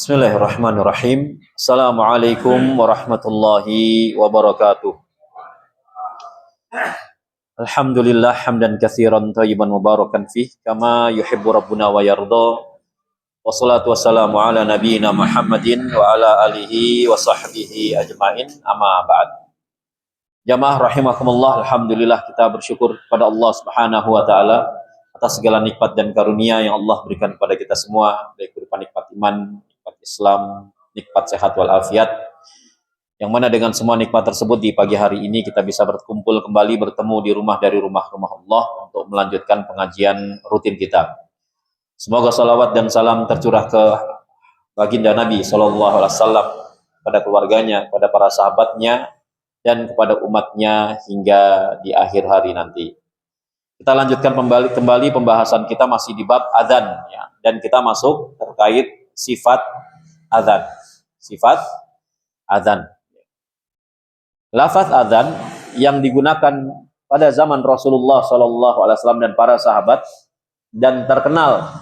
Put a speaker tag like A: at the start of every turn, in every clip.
A: Bismillahirrahmanirrahim. Assalamualaikum warahmatullahi wabarakatuh. Alhamdulillah hamdan katsiran thayyiban mubarakan fih kama yuhibbu rabbuna wa yarda. Wassalatu wassalamu ala nabiyyina Muhammadin wa ala alihi wa sahbihi ajmain. Amma ba'd. Jamaah rahimakumullah, alhamdulillah kita bersyukur kepada Allah Subhanahu wa taala atas segala nikmat dan karunia yang Allah berikan kepada kita semua, baik berupa nikmat iman, nikmat Islam, nikmat sehat walafiat, yang mana dengan semua nikmat tersebut di pagi hari ini kita bisa berkumpul kembali bertemu di rumah dari rumah-rumah Allah untuk melanjutkan pengajian rutin kita. Semoga salawat dan salam tercurah ke baginda Nabi SAW, pada keluarganya, pada para sahabatnya, dan kepada umatnya hingga di akhir hari nanti. Kita lanjutkan kembali pembahasan kita masih di bab adzan, ya, dan kita masuk terkait sifat adzan. Sifat adzan. Lafaz adzan yang digunakan pada zaman Rasulullah SAW dan para sahabat dan terkenal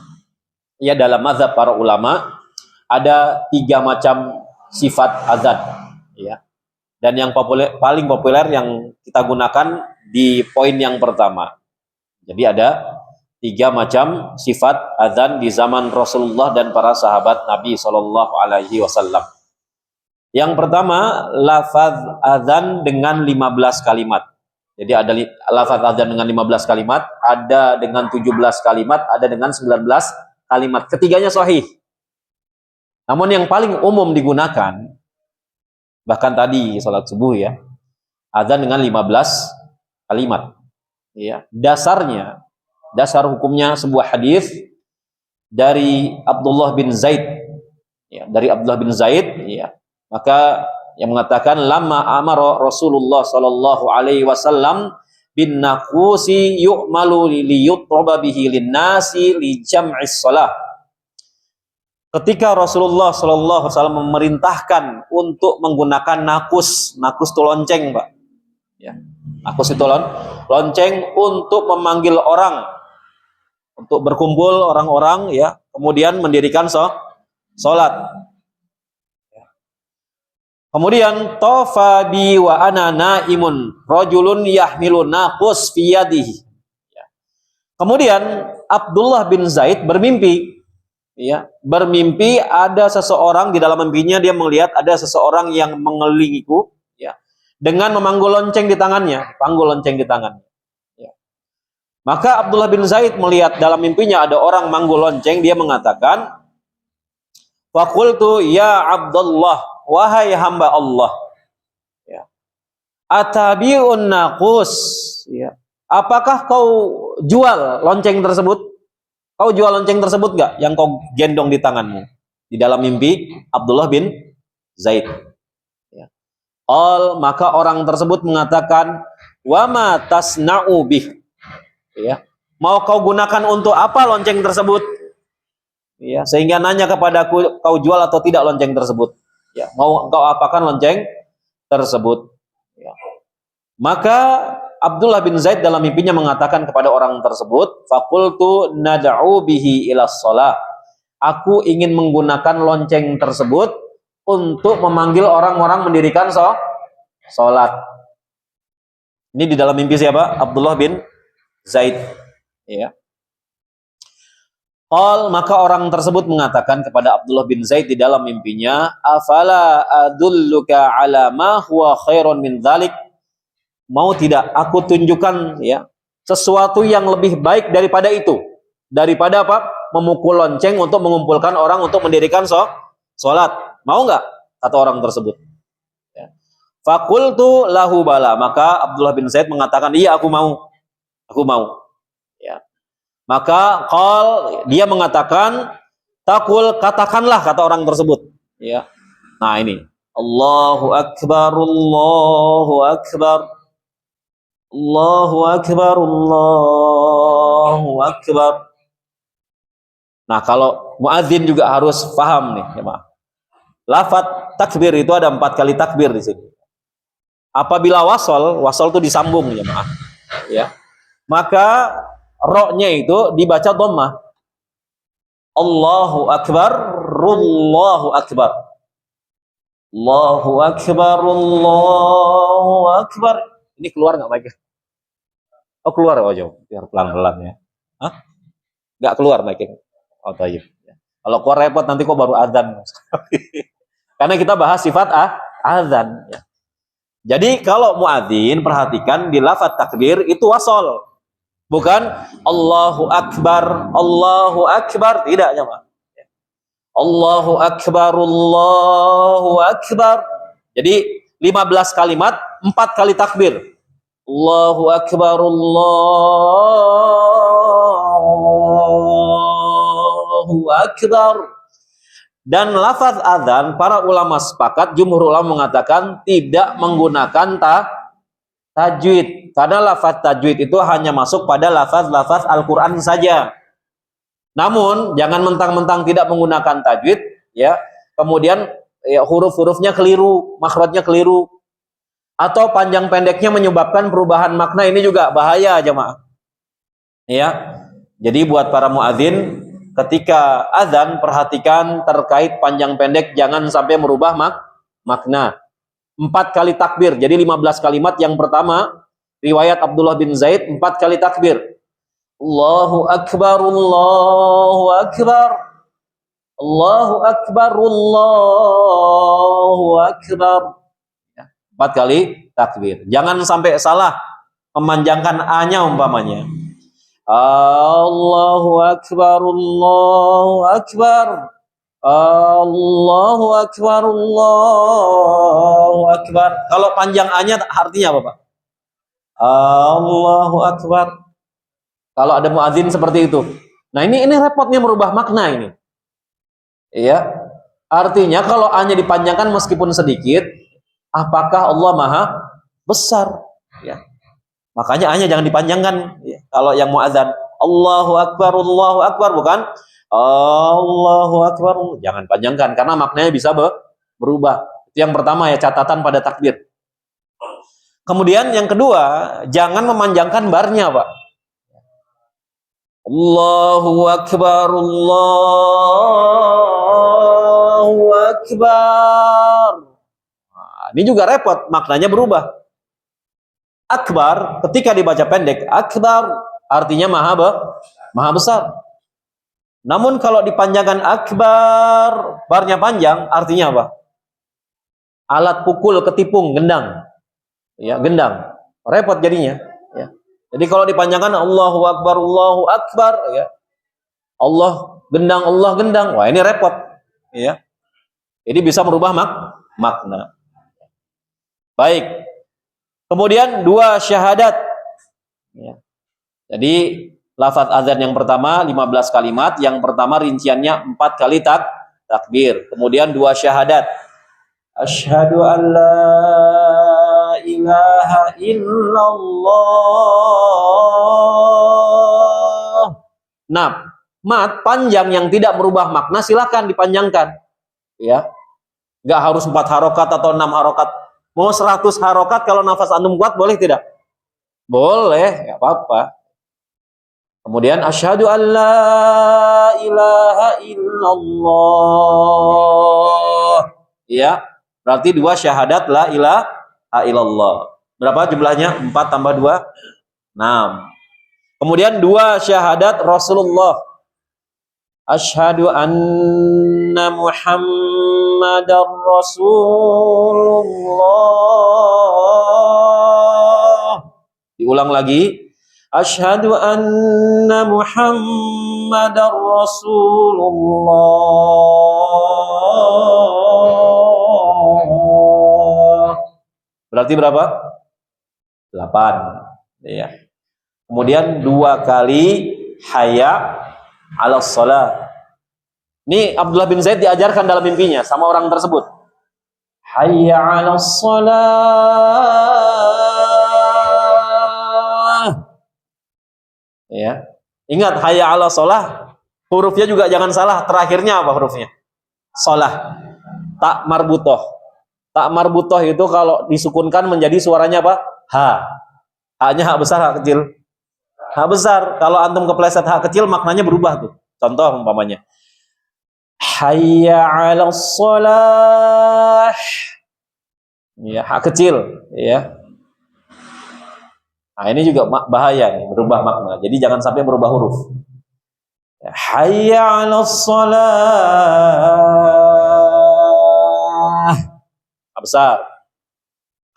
A: ya dalam mazhab para ulama, ada 3 macam sifat adzan, ya. Dan yang paling populer yang kita gunakan di poin yang pertama. Jadi ada 3 macam sifat adzan di zaman Rasulullah dan para sahabat Nabi SAW. Yang pertama, lafaz adzan dengan 15 kalimat. Jadi ada lafaz adzan dengan 15 kalimat, ada dengan 17 kalimat, ada dengan 19 kalimat. Ketiganya sahih. Namun yang paling umum digunakan, bahkan tadi salat subuh ya, adzan dengan 15 kalimat. Ya, dasar hukumnya sebuah hadis dari Abdullah bin Zaid, ya, ya. Maka yang mengatakan lamma amara Rasulullah sallallahu alaihi wasallam bin naqusi yu'malu li yutraba bihi lin-nasi li jam'is shalah. Ketika Rasulullah sallallahu alaihi wasallam memerintahkan untuk menggunakan nakus itu lonceng, Pak. Ya. Nakus itu lonceng untuk memanggil orang, untuk berkumpul orang-orang, ya, kemudian mendirikan sholat. Kemudian tafa bi wa ana naimun rajulun yahmilu naqus fi yadihi. Kemudian Abdullah bin Zaid bermimpi, ya, bermimpi ada seseorang, di dalam mimpinya dia melihat ada seseorang yang mengelilingiku, ya, dengan memanggul lonceng di tangannya, Ya. Maka Abdullah bin Zaid melihat dalam mimpinya ada orang manggul lonceng, dia mengatakan, faqultu ya Abdullah, wahai hamba Allah, ya, atabi'un naqus, ya, apakah kau jual lonceng tersebut? Kau jual lonceng tersebut gak yang kau gendong di tanganmu? Di dalam mimpi Abdullah bin Zaid. Ya. Maka orang tersebut mengatakan, wa ma tasna'u bih, ya, mau kau gunakan untuk apa lonceng tersebut? Ya, sehingga nanya kepadaku, kau jual atau tidak lonceng tersebut? Ya, mau engkau apakan lonceng tersebut? Ya. Maka Abdullah bin Zaid dalam mimpinya mengatakan kepada orang tersebut, faqultu nad'u bihi ila shalah. Aku ingin menggunakan lonceng tersebut untuk memanggil orang-orang mendirikan sholat. Ini di dalam mimpi siapa? Abdullah bin Zaid. Ya. Maka orang tersebut mengatakan kepada Abdullah bin Zaid di dalam mimpinya, afala adulluka ala ma huwa khairun min dzalik. Mau tidak aku tunjukkan, ya, sesuatu yang lebih baik daripada itu. Daripada apa? Memukul lonceng untuk mengumpulkan orang untuk mendirikan sholat. Mau nggak? Kata orang tersebut. Ya. Fakultu lahu bala. Maka Abdullah bin Zaid mengatakan, iya aku mau. Aku mau. Ya. Maka dia mengatakan, takul, katakanlah, kata orang tersebut. Ya. Nah ini. Allahu Akbar, Allahu Akbar. Allahu Akbar, Allahu Akbar. Nah, kalau muadzin juga harus paham nih, ya, Pak. Lafaz takbir itu ada 4 kali takbir di sini. Apabila wasol itu disambung, ya, Pak. Ya. Maka ro-nya itu dibaca dhammah. Allahu Akbar, Allahu akbar. Allahu akbar, Allahu akbar. Ini keluar nggak mic-nya? Oh keluar, oh jauh, biar pelan-pelan ya. Hah? Nggak keluar mic-nya. Oh tayyib. Kalau keluar repot nanti kok baru azan. Karena kita bahas sifat azan. Ya. Jadi kalau muadzin perhatikan di lafaz takbir itu wasol, bukan Allahu akbar, Allahu akbar, tidak jemaah. Allahu akbar, Allahu akbar. Jadi 15 kalimat, 4 kali takbir. Allahu akbar, Allahu akbar. Dan lafaz adzan, para ulama sepakat, jumhur ulama mengatakan tidak menggunakan tajwid. Karena lafaz tajwid itu hanya masuk pada lafaz-lafaz Al-Quran saja. Namun jangan mentang-mentang tidak menggunakan tajwid, ya. Kemudian ya, huruf-hurufnya keliru, makhrajnya keliru, atau panjang pendeknya menyebabkan perubahan makna, ini juga bahaya jemaah. Ya. Jadi buat para muadzin, ketika azan perhatikan terkait panjang pendek, jangan sampai merubah makna. 4 kali takbir, jadi 15 kalimat. Yang pertama, riwayat Abdullah bin Zaid, 4 kali takbir. Allahu akbar, Allahu akbar, Allahu akbar, Allahu akbar. 4 kali takbir. Jangan sampai salah memanjangkan A-nya umpamanya. Allahu akbar, Allahu akbar, Allahu akbar, Allahu akbar. Kalau panjang A-nya artinya apa, Pak? Allahu akbar. Kalau ada muadzin seperti itu. Nah, ini repotnya merubah makna ini. Iya. Artinya kalau A-nya dipanjangkan meskipun sedikit, apakah Allah Maha besar? Ya. Makanya A-nya jangan dipanjangkan. Ya. Kalau yang muadzan, Allahu akbar, bukan Allahu akbar. Jangan panjangkan karena maknanya bisa berubah. Itu yang pertama ya, catatan pada takbir. Kemudian yang kedua, jangan memanjangkan barnya, Pak. Allahu akbar, Allahu akbar. Nah, ini juga repot, maknanya berubah. Akbar ketika dibaca pendek, akbar artinya maha besar. Namun kalau dipanjangkan akbar, barnya panjang, artinya apa? Alat pukul ketipung, gendang. Ya, gendang. Repot jadinya, ya. Jadi kalau dipanjangkan Allahu akbar, ya. Allah gendang. Wah, ini repot, ya. Jadi bisa merubah makna. Baik. Kemudian 2 syahadat. Ya. Jadi lafaz azan yang pertama 15 kalimat, yang pertama rinciannya 4 kali takbir. Kemudian 2 syahadat. Asyhadu an la ilaha illallah. Nah, mat panjang yang tidak merubah makna silakan dipanjangkan. Ya. Enggak harus 4 harokat atau 6 harokat. Mau 100 harokat kalau nafas antum kuat boleh tidak? Boleh, enggak apa-apa. Kemudian asyhadu an la ilaha illallah. Ya, berarti 2 syahadat la ilaha illallah. Berapa jumlahnya? 4 tambah 2, 6. Kemudian 2 syahadat Rasulullah. Asyhadu anna Muhammadar Rasulullah. Diulang lagi. Asyhadu anna Muhammadar Rasulullah. Berarti berapa? 8. Ya. Kemudian 2 kali hayya 'alas shalah. Ini Abdullah bin Zaid diajarkan dalam mimpinya sama orang tersebut. Hayya 'alas shalah. Ya. Ingat hayya 'alas shalah, hurufnya juga jangan salah. Terakhirnya apa hurufnya? Shalah. Tak marbutoh. Tak marbutoh itu kalau disukunkan menjadi suaranya apa? Ha. H-nya H besar, H kecil. H besar. Kalau antum kepleset H kecil maknanya berubah tuh. Contoh umpamanya. Hayya 'alas shalah. Ya, hak kecil, ya. Nah, ini juga bahaya nih, berubah makna. Jadi jangan sampai berubah huruf. Hayya 'alas shalah. Besar.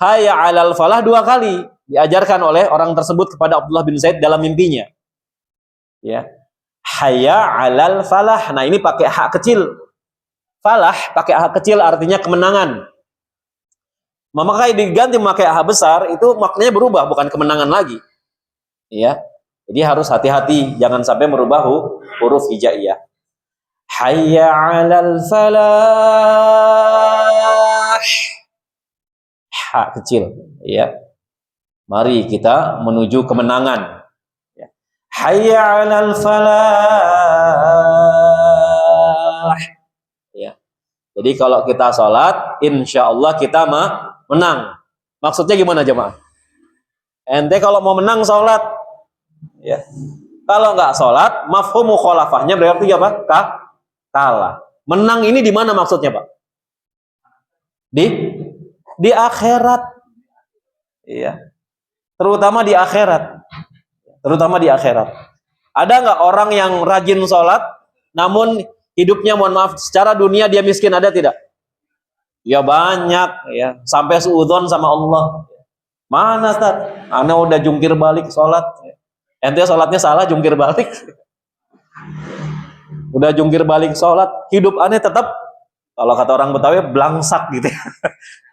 A: Hayya 'alal falah 2 kali diajarkan oleh orang tersebut kepada Abdullah bin Zaid dalam mimpinya. Ya. Hayya 'alal falah. Nah, ini pakai hak kecil. Falah pakai hak kecil artinya kemenangan. Maka diganti memakai hak besar itu maknanya berubah, bukan kemenangan lagi. Ya. Jadi harus hati-hati jangan sampai merubah huruf hijaiyah. Hayya 'alal falah. Hak kecil, ya. Mari kita menuju kemenangan. Ya. Hayya 'alal falah. Ya. Jadi kalau kita sholat, insya Allah kita menang. Maksudnya gimana jemaah? Ente kalau mau menang sholat, ya. Kalau nggak sholat, mafhum mukhalafahnya berarti apa? Kalah. Menang ini di mana maksudnya, Pak? Di akhirat. Iya. Terutama di akhirat. Terutama di akhirat. Ada nggak orang yang rajin sholat, namun hidupnya, mohon maaf, secara dunia dia miskin, ada tidak? Ya banyak, ya. Sampai suudzon sama Allah. Mana, Ustaz? Ana udah jungkir balik sholat. Ente sholatnya salah, jungkir balik. Udah jungkir balik sholat, hidup aneh tetap, kalau kata orang Betawi, blangsak gitu ya.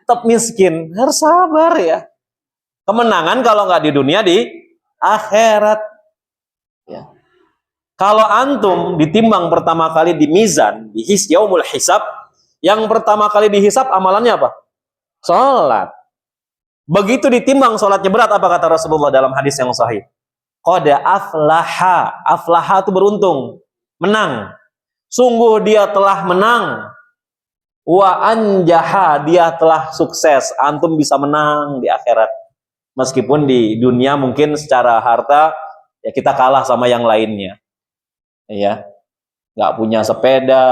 A: Tetap miskin. Harus sabar ya. Kemenangan kalau nggak di dunia, di akhirat. Ya. Kalau antum ditimbang pertama kali di mizan, di yaumul hisab, yang pertama kali dihisab amalannya apa? Sholat. Begitu ditimbang sholatnya berat, apa kata Rasulullah dalam hadis yang sahih? Qad aflaha. Aflaha itu beruntung, menang. Sungguh dia telah menang. Wa anjaha, dia telah sukses. Antum bisa menang di akhirat. Meskipun di dunia mungkin secara harta ya kita kalah sama yang lainnya. Ya. Nggak punya sepeda,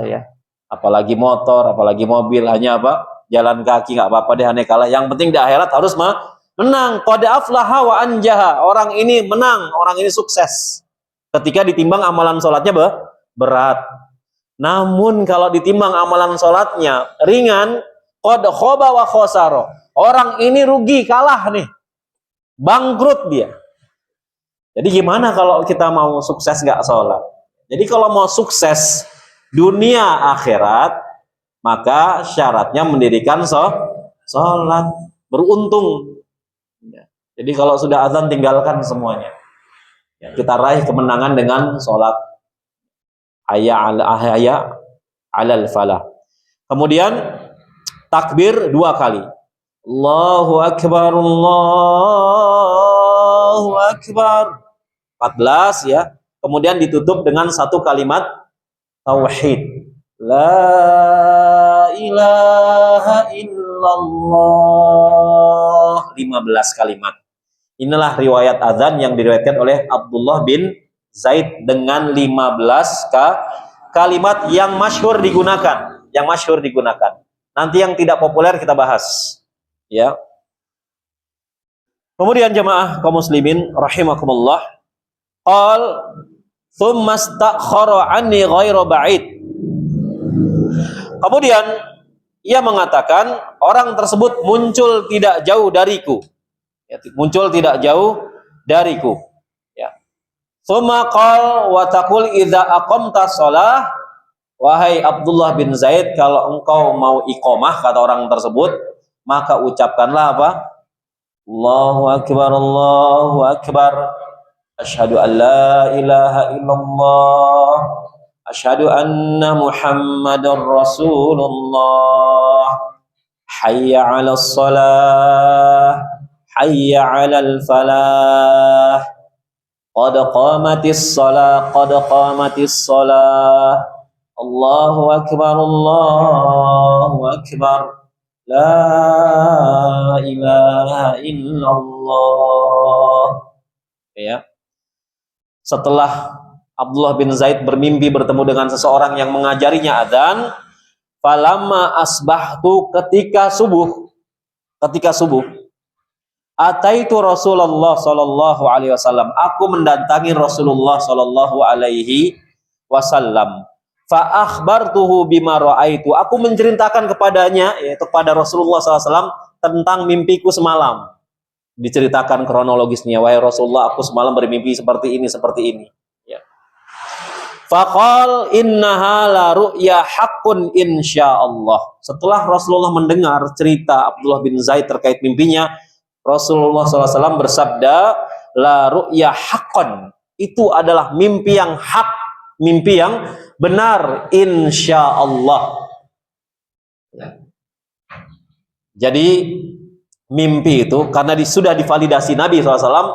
A: ya. Apalagi motor, apalagi mobil, hanya apa? Jalan kaki, nggak apa-apa deh, aneh kalah. Yang penting di akhirat harus menang. Qad aflaha wa anjaha. Orang ini menang, orang ini sukses. Ketika ditimbang amalan sholatnya berat. Namun kalau ditimbang amalan sholatnya ringan, qad khoba wa khosaro. Orang ini rugi, kalah nih. Bangkrut dia. Jadi gimana kalau kita mau sukses nggak sholat? Jadi kalau mau sukses dunia akhirat, maka syaratnya mendirikan sholat, beruntung. Jadi kalau sudah azan tinggalkan semuanya. Ya, kita raih kemenangan dengan sholat. Hayya 'alal falah. Kemudian takbir 2 kali. Allahu akbar, Allahu akbar. 14 ya. Kemudian ditutup dengan 1 kalimat tauhid. La ilaha illallah. 15 kalimat. Inilah riwayat azan yang diriwayatkan oleh Abdullah bin Zaid dengan 15 kalimat yang masyhur digunakan. Yang masyhur digunakan. Nanti yang tidak populer kita bahas. Ya. Kemudian jemaah kaum muslimin rahimakumullah, qal thumma stakhara anni ghairu ba'id. Kemudian ia mengatakan orang tersebut muncul tidak jauh dariku. Ya, muncul tidak jauh dariku. Ya. Thumma qal wa taqul idza aqamta shalah. Wahai Abdullah bin Zaid, kalau engkau mau iqamah, kata orang tersebut, maka ucapkanlah apa? Allahu akbar, Allahu akbar. Asyhadu an la ilaha illallah. Asyhadu anna Muhammadar Rasulullah. Hayya 'alas shalah. Hayya 'alal falah. Qad qamatis shalah, qad qamatis shalah. Allahu akbar, Allahu akbar. La ilaha illallah. Ya. Setelah Abdullah bin Zaid bermimpi bertemu dengan seseorang yang mengajarinya adzan. Falamma asbahtu, ketika subuh, ataitu Rasulullah sallallahu alaihi wasallam, aku mendatangi Rasulullah sallallahu alaihi wasallam. Fa akhbartuhu bima raaitu, aku menceritakan kepadanya, yaitu kepada Rasulullah sallallahu alaihi wasallam, tentang mimpiku semalam. Diceritakan kronologisnya, wahai Rasulullah, aku semalam bermimpi seperti ini, ya. Faqal innaha la ru'ya haqqun insyaallah. Setelah Rasulullah mendengar cerita Abdullah bin Zaid terkait mimpinya, Rasulullah SAW bersabda, la ru'ya haqqan, itu adalah mimpi yang hak, mimpi yang benar, insyaallah. Jadi mimpi itu karena sudah divalidasi Nabi SAW,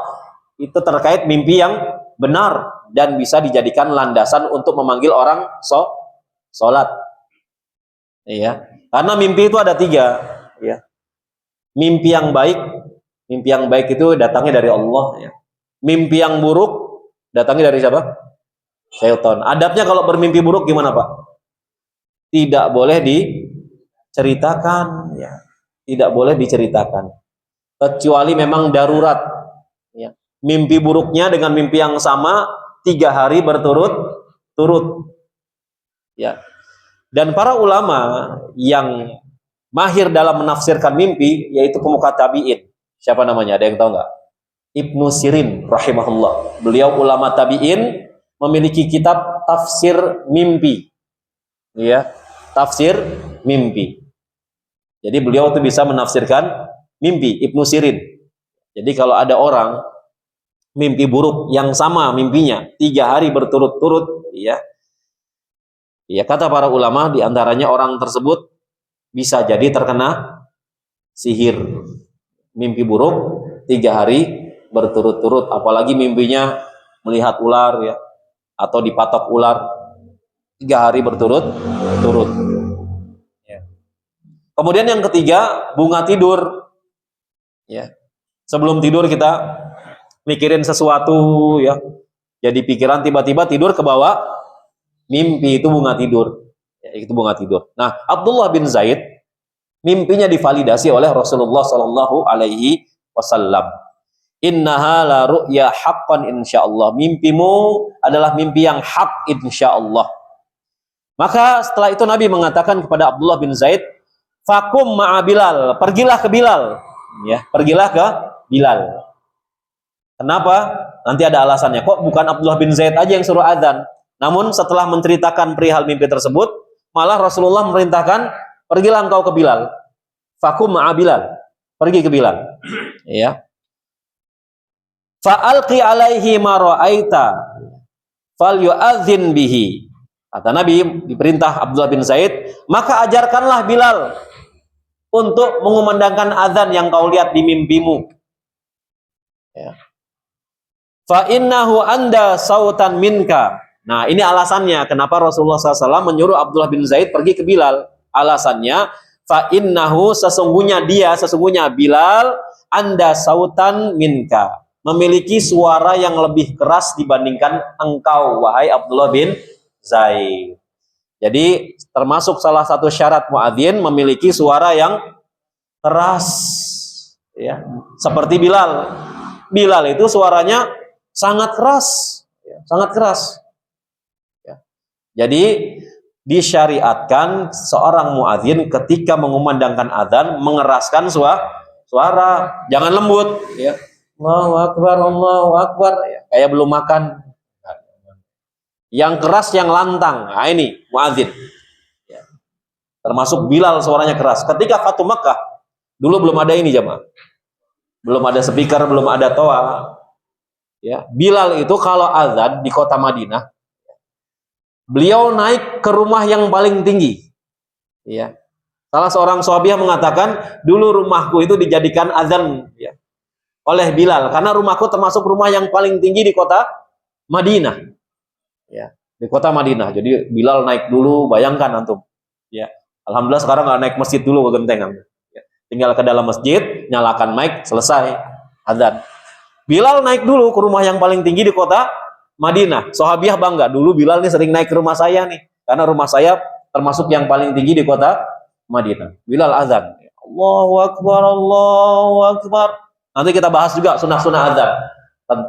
A: itu terkait mimpi yang benar dan bisa dijadikan landasan untuk memanggil orang sholat. Iya. Karena mimpi itu ada 3. Ya. Mimpi yang baik itu datangnya dari Allah. Ya. Mimpi yang buruk datangnya dari siapa? Syaitan. Adabnya kalau bermimpi buruk gimana, Pak? Tidak boleh diceritakan. Ya. Tidak boleh diceritakan. Kecuali memang darurat. Ya. Mimpi buruknya dengan mimpi yang sama 3 hari berturut-turut. Ya. Dan para ulama yang mahir dalam menafsirkan mimpi, yaitu pemuka tabi'in. Siapa namanya? Ada yang tahu nggak? Ibnu Sirin rahimahullah. Beliau ulama tabi'in, memiliki kitab tafsir mimpi. Ya, tafsir mimpi. Jadi beliau itu bisa menafsirkan mimpi, Ibnu Sirin. Jadi kalau ada orang mimpi buruk yang sama mimpinya 3 hari berturut-turut, ya kata para ulama, diantaranya orang tersebut bisa jadi terkena sihir. Mimpi buruk 3 hari berturut-turut, apalagi mimpinya melihat ular, ya, atau dipatok ular 3 hari berturut-turut. Ya. Kemudian yang ketiga, bunga tidur. Ya. Sebelum tidur kita mikirin sesuatu, ya, jadi pikiran, tiba-tiba tidur ke bawah mimpi, itu bunga tidur. Ya, itu bunga tidur. Nah, Abdullah bin Zaid mimpinya divalidasi oleh Rasulullah Sallallahu Alaihi Wasallam. Innaha la ru'ya haqqan insyaallah. Mimpimu adalah mimpi yang hak insyaallah. Maka setelah itu Nabi mengatakan kepada Abdullah bin Zaid, fakum ma'a Bilal, pergilah ke Bilal. Ya, pergilah ke Bilal. Kenapa? Nanti ada alasannya. Kok bukan Abdullah bin Zaid aja yang suruh adzan? Namun setelah menceritakan perihal mimpi tersebut, malah Rasulullah memerintahkan, pergilah engkau ke Bilal. Fakum ma'a Bilal. Pergi ke Bilal. Ya. Fa'alqi alaihi ma ra'aita falyu'adzin bihi. Kata Nabi, diperintah Abdullah bin Zaid, maka ajarkanlah Bilal untuk mengumandangkan azan yang kau lihat di mimpimu. Ya. Fa innahu anda sautan minka. Nah, ini alasannya kenapa Rasulullah SAW menyuruh Abdullah bin Zaid pergi ke Bilal. Alasannya, fa innahu, sesungguhnya Bilal, anda sautan minka, memiliki suara yang lebih keras dibandingkan engkau, wahai Abdullah bin Zaid. Jadi termasuk salah satu syarat muadzin memiliki suara yang keras, ya, seperti Bilal. Bilal itu suaranya sangat keras, ya, sangat keras. Ya. Jadi disyariatkan seorang muadzin ketika mengumandangkan adzan mengeraskan suara, jangan lembut, ya. Allahu Akbar, ya, kayak belum makan. Yang keras, yang lantang. Nah, ini muadzin. Ya. Termasuk Bilal suaranya keras. Ketika Fatu Makkah, dulu belum ada ini jamaah. Belum ada speaker, belum ada toa. Ya, Bilal itu kalau azan di kota Madinah, beliau naik ke rumah yang paling tinggi. Ya. Salah seorang sahabiah mengatakan, dulu rumahku itu dijadikan azan, ya, oleh Bilal, karena rumahku termasuk rumah yang paling tinggi di kota Madinah. Ya, di kota Madinah. Jadi Bilal naik dulu, bayangkan antum. Ya, alhamdulillah sekarang nggak naik masjid dulu gentengan. Ya, tinggal ke dalam masjid, nyalakan mic, selesai azan. Bilal naik dulu ke rumah yang paling tinggi di kota Madinah. Sahabiah bangga. Dulu Bilal nih sering naik ke rumah saya nih. Karena rumah saya termasuk yang paling tinggi di kota Madinah. Bilal azan. Allahu Akbar, Allahu Akbar. Nanti kita bahas juga sunnah-sunnah azan.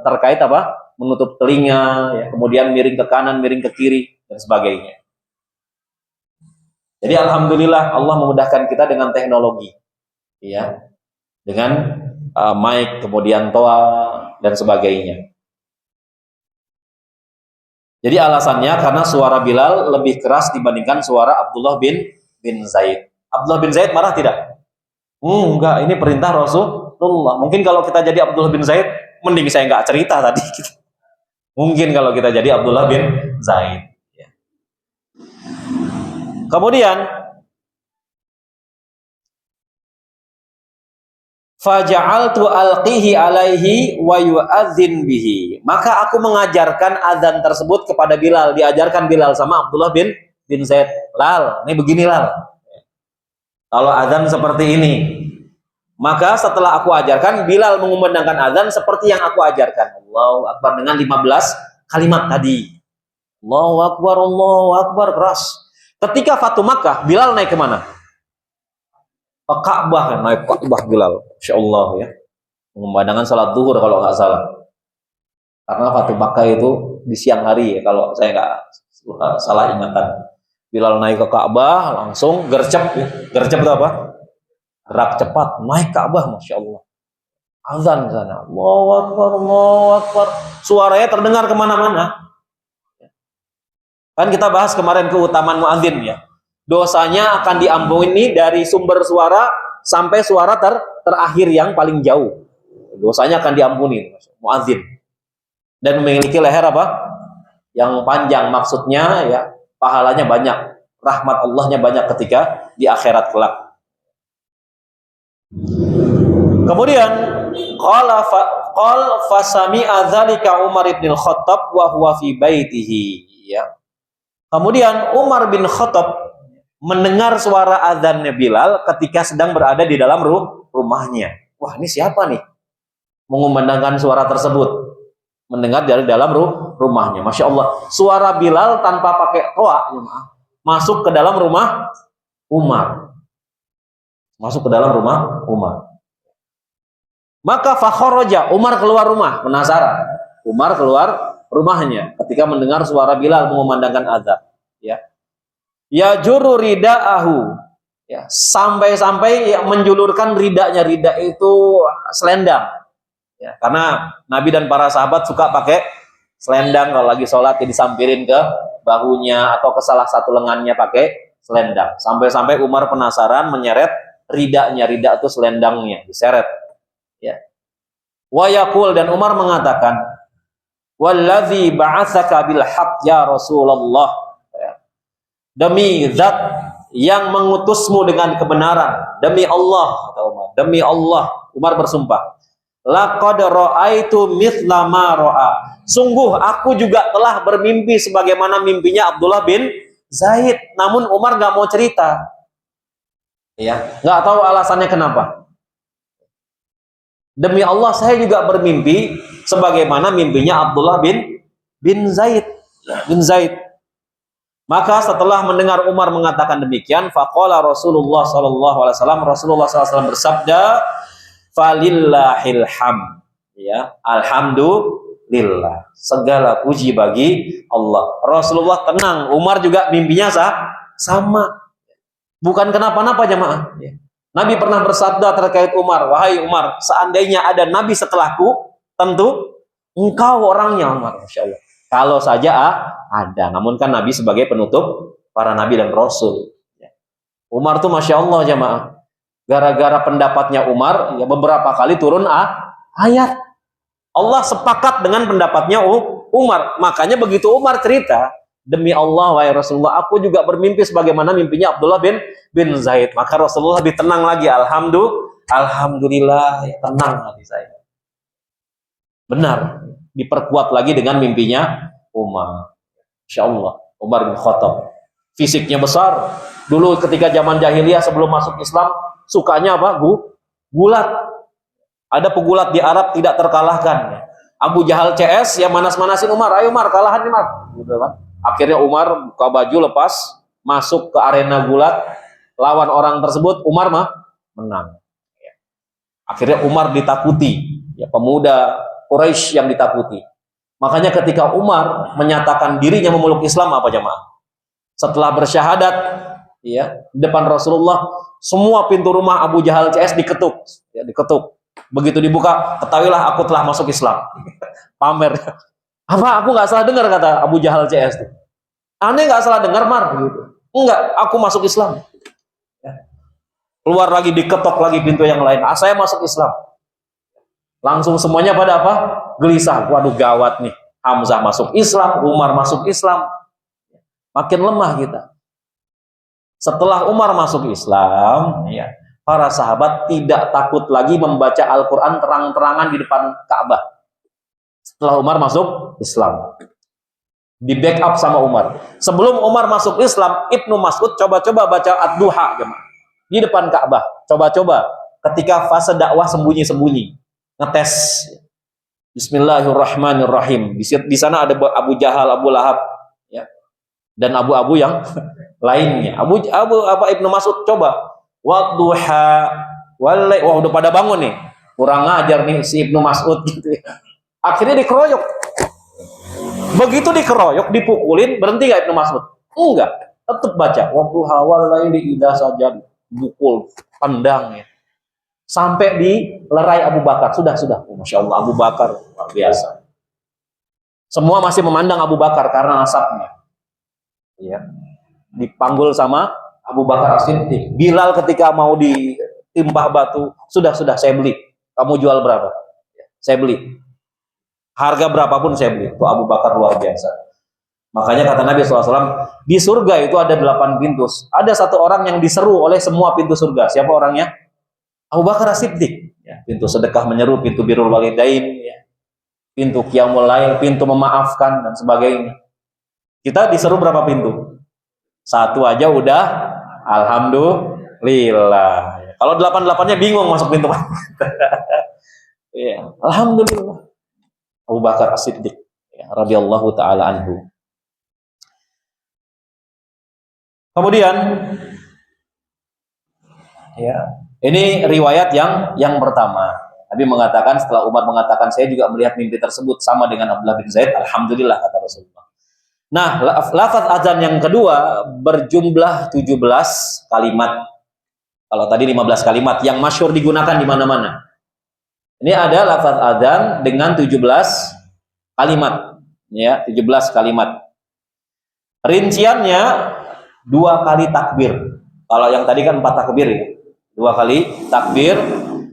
A: Terkait apa? Menutup telinga, ya, kemudian miring ke kanan, miring ke kiri, dan sebagainya. Jadi alhamdulillah Allah memudahkan kita dengan teknologi, ya, dengan mic, kemudian toa dan sebagainya. Jadi alasannya karena suara Bilal lebih keras dibandingkan suara Abdullah bin Zaid. Abdullah bin Zaid marah tidak? Enggak, ini perintah Rasulullah. Mungkin kalau kita jadi Abdullah bin Zaid, mending saya nggak cerita tadi. Mungkin kalau kita jadi Abdullah bin Zaid. Kemudian faja'altu alqihi alaihi wa yu'adzin bihi. Maka aku mengajarkan azan tersebut kepada Bilal. Diajarkan Bilal sama Abdullah bin Zaid. Lal, ini begini Lal. Kalau azan seperti ini. Maka setelah aku ajarkan, Bilal mengumandangkan azan seperti yang aku ajarkan. Allahu Akbar dengan 15 kalimat tadi. Allahu Akbar, keras. Ketika Fatu Makkah, Bilal naik kemana? Ke Ka'bah, naik Ka'bah Bilal. Insya Allah ya. Mengumandangkan salat zuhur kalau nggak salah. Karena Fatu Makkah itu di siang hari ya, kalau saya nggak salah ingatan. Bilal naik ke Ka'bah, langsung gercep ya. Gercep itu apa? Gerak cepat, naik Ka'bah, Masya Allah. Azan sana. Allahu Akbar, Allahu Akbar. Suaranya terdengar kemana-mana. Kan kita bahas kemarin keutamaan muadzin ya. Dosanya akan diampuni dari sumber suara sampai suara terakhir yang paling jauh. Dosanya akan diampuni muadzin. Dan memiliki leher apa? Yang panjang, maksudnya ya pahalanya banyak, rahmat Allahnya banyak ketika di akhirat kelak. Kemudian qala fasami'a dzalika Umar bin Khattab wa huwa fi baitihi ya. Kemudian Umar bin Khattab mendengar suara azannya Bilal ketika sedang berada di dalam rumahnya. Wah, ini siapa nih? Mengumandangkan suara tersebut. Mendengar dari dalam rumahnya. Masya Allah. Suara Bilal tanpa pakai toa masuk ke dalam rumah Umar. Masuk ke dalam rumah Umar. Maka fakharaja, Umar keluar rumah, penasaran. Umar keluar rumahnya ketika mendengar suara Bilal mengumandangkan azan, ya. Ya juru ridaahu, ya, sampai-sampai ya, menjulurkan ridanya. Rida itu selendang. Ya, karena Nabi dan para sahabat suka pakai selendang kalau lagi sholat, ya, disampirin ke bahunya atau ke salah satu lengannya pakai selendang. Sampai-sampai Umar penasaran menyeret ridanya. Rida itu selendangnya, diseret. Ya. Wa yaqul, dan Umar mengatakan, wallazi ba'atsaka bil haqq ya Rasulullah, ya. Demi zat yang mengutusmu dengan kebenaran, demi Allah, kata Umar, demi Allah, Umar bersumpah, laqad ra'aitu mithla ma ra'a, sungguh aku juga telah bermimpi sebagaimana mimpinya Abdullah bin Zaid. Namun Umar nggak mau cerita, ya, nggak tahu alasannya kenapa. Demi Allah, saya juga bermimpi sebagaimana mimpinya Abdullah bin Zaid. Maka setelah mendengar Umar mengatakan demikian, faqala Rasulullah sallallahu alaihi wasallam, Rasulullah sallallahu alaihi wasallam bersabda, falillahil hamd, ya, alhamdulillah, segala puji bagi Allah. Rasulullah tenang, Umar juga mimpinya sama. Bukan kenapa-napa jemaah, ya. Nabi pernah bersabda terkait Umar, wahai Umar, seandainya ada Nabi setelahku, tentu engkau orangnya Umar. Masya Allah. Kalau saja ada, namun kan Nabi sebagai penutup para Nabi dan Rasul. Umar tuh Masya Allah jemaah. Gara-gara pendapatnya Umar, ya, beberapa kali turun ayat. Allah sepakat dengan pendapatnya Umar. Makanya begitu Umar cerita, demi Allah wahai Rasulullah, aku juga bermimpi sebagaimana mimpinya Abdullah bin Zaid. Maka Rasulullah lebih tenang lagi. Alhamdulillah, ya, tenang hati saya. Benar, diperkuat lagi dengan mimpinya Umar. Insya Allah, Umar bin Khattab. Fisiknya besar. Dulu ketika zaman jahiliyah sebelum masuk Islam, sukanya apa? Gulat. Ada pegulat di Arab tidak terkalahkan. Abu Jahal CS yang manas-manasin Umar, ayo Umar kalahan nih Umar, gitu kan. Akhirnya Umar buka baju, lepas, masuk ke arena gulat, lawan orang tersebut, Umar mah menang. Akhirnya Umar ditakuti, ya, pemuda Quraisy yang ditakuti. Makanya ketika Umar menyatakan dirinya memeluk Islam, apa jamaah? Setelah bersyahadat, ya, di depan Rasulullah, semua pintu rumah Abu Jahal CS diketuk, ya, diketuk. Begitu dibuka, ketahuilah aku telah masuk Islam. Pamer. Apa? Aku nggak salah dengar, kata Abu Jahal CS. Aneh nggak salah dengar, Mar? Gitu. Enggak, aku masuk Islam. Ya. Keluar lagi, diketok lagi pintu yang lain. Saya masuk Islam. Langsung semuanya pada apa? Gelisah. Waduh, gawat nih. Hamzah masuk Islam, Umar masuk Islam. Makin lemah kita. Setelah Umar masuk Islam, ya, para sahabat tidak takut lagi membaca Al-Quran terang-terangan di depan Ka'bah. Setelah Umar masuk Islam, di backup sama Umar. Sebelum Umar masuk Islam, Ibnu Mas'ud coba-coba baca Ad-Duha di depan Ka'bah. Coba-coba ketika fase dakwah sembunyi-sembunyi, ngetes. Bismillahirrahmanirrahim. Di sana ada Abu Jahal, Abu Lahab, ya, dan abu-abu yang lainnya. Ibnu Mas'ud coba Wadduha wallai. Wah, udah pada bangun nih. Kurang ajar nih si Ibnu Mas'ud gitu ya. Akhirnya dikeroyok. Begitu dikeroyok, dipukulin, berhenti gak Ibnu Mas'ud? Enggak, tetap baca. Wadduha wallaili idza sajad. Bukul, tendang ya. Sampai dilerai Abu Bakar. Sudah. Oh, Masya Allah, Abu Bakar luar biasa. Semua masih memandang Abu Bakar karena nasabnya. Ya. Dipanggul sama Abu Bakar As-Siddiq. Bilal ketika mau ditimpah batu, sudah saya beli. Kamu jual berapa? Saya beli. Harga berapapun saya beli. Itu Abu Bakar luar biasa. Makanya kata Nabi SAW, di surga itu ada 8 pintu. Ada satu orang yang diseru oleh semua pintu surga. Siapa orangnya? Abu Bakar As-Siddiq. Ya, pintu sedekah menyeru, pintu birrul walidain, ya, pintu qiyamul lail, pintu memaafkan, dan sebagainya. Kita diseru berapa pintu? 1 aja udah alhamdulillah. Kalau 8-8-nya bingung masuk pintu mana. Ya, alhamdulillah. Abu Bakar As-Siddiq, ya, radhiyallahu taala anhu. Kemudian, ya, ini riwayat yang pertama. Nabi mengatakan, setelah Umar mengatakan, saya juga melihat mimpi tersebut sama dengan Abdullah bin Zaid. Alhamdulillah, kata Rasulullah. Nah, lafaz azan yang kedua berjumlah 17 kalimat. Kalau tadi 15 kalimat yang masyhur digunakan di mana-mana. Ini ada lafaz azan dengan 17 kalimat, ya, 17 kalimat. Rinciannya 2 kali takbir. Kalau yang tadi kan 4 takbir ya. 2 kali takbir,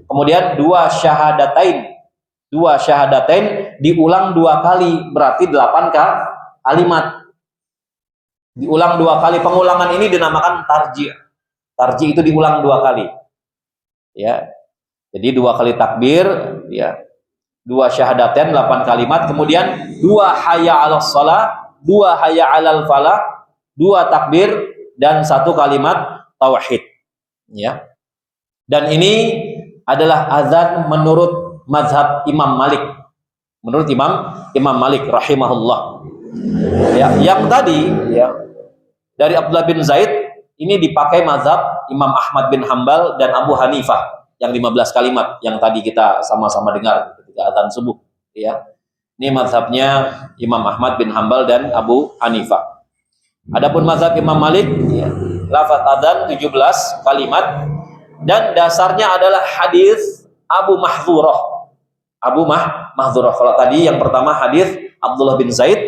A: kemudian 2 syahadatain. 2 syahadatain diulang 2 kali, berarti 8 kalimat. Diulang 2 kali. Pengulangan ini dinamakan tarji'. Tarji' itu diulang 2 kali. Ya. Jadi 2 kali takbir, ya. 2 syahadatain 8 kalimat, kemudian 2 hayya 'alas shalah, 2 hayya 'alal falah, 2 takbir dan 1 kalimat tauhid. Ya. Dan ini adalah azan menurut mazhab Imam Malik. Menurut Imam Malik rahimahullah. Ya, yang tadi, ya, dari Abdullah bin Zaid ini dipakai mazhab Imam Ahmad bin Hambal dan Abu Hanifah yang 15 kalimat yang tadi kita sama-sama dengar ketika azan subuh, ya. Ini mazhabnya Imam Ahmad bin Hambal dan Abu Hanifah. Adapun mazhab Imam Malik, ya, lafaz azan 17 kalimat dan dasarnya adalah hadis Abu Mahdzurah. Abu Mahdzurah. Kalau tadi yang pertama hadis Abdullah bin Zaid,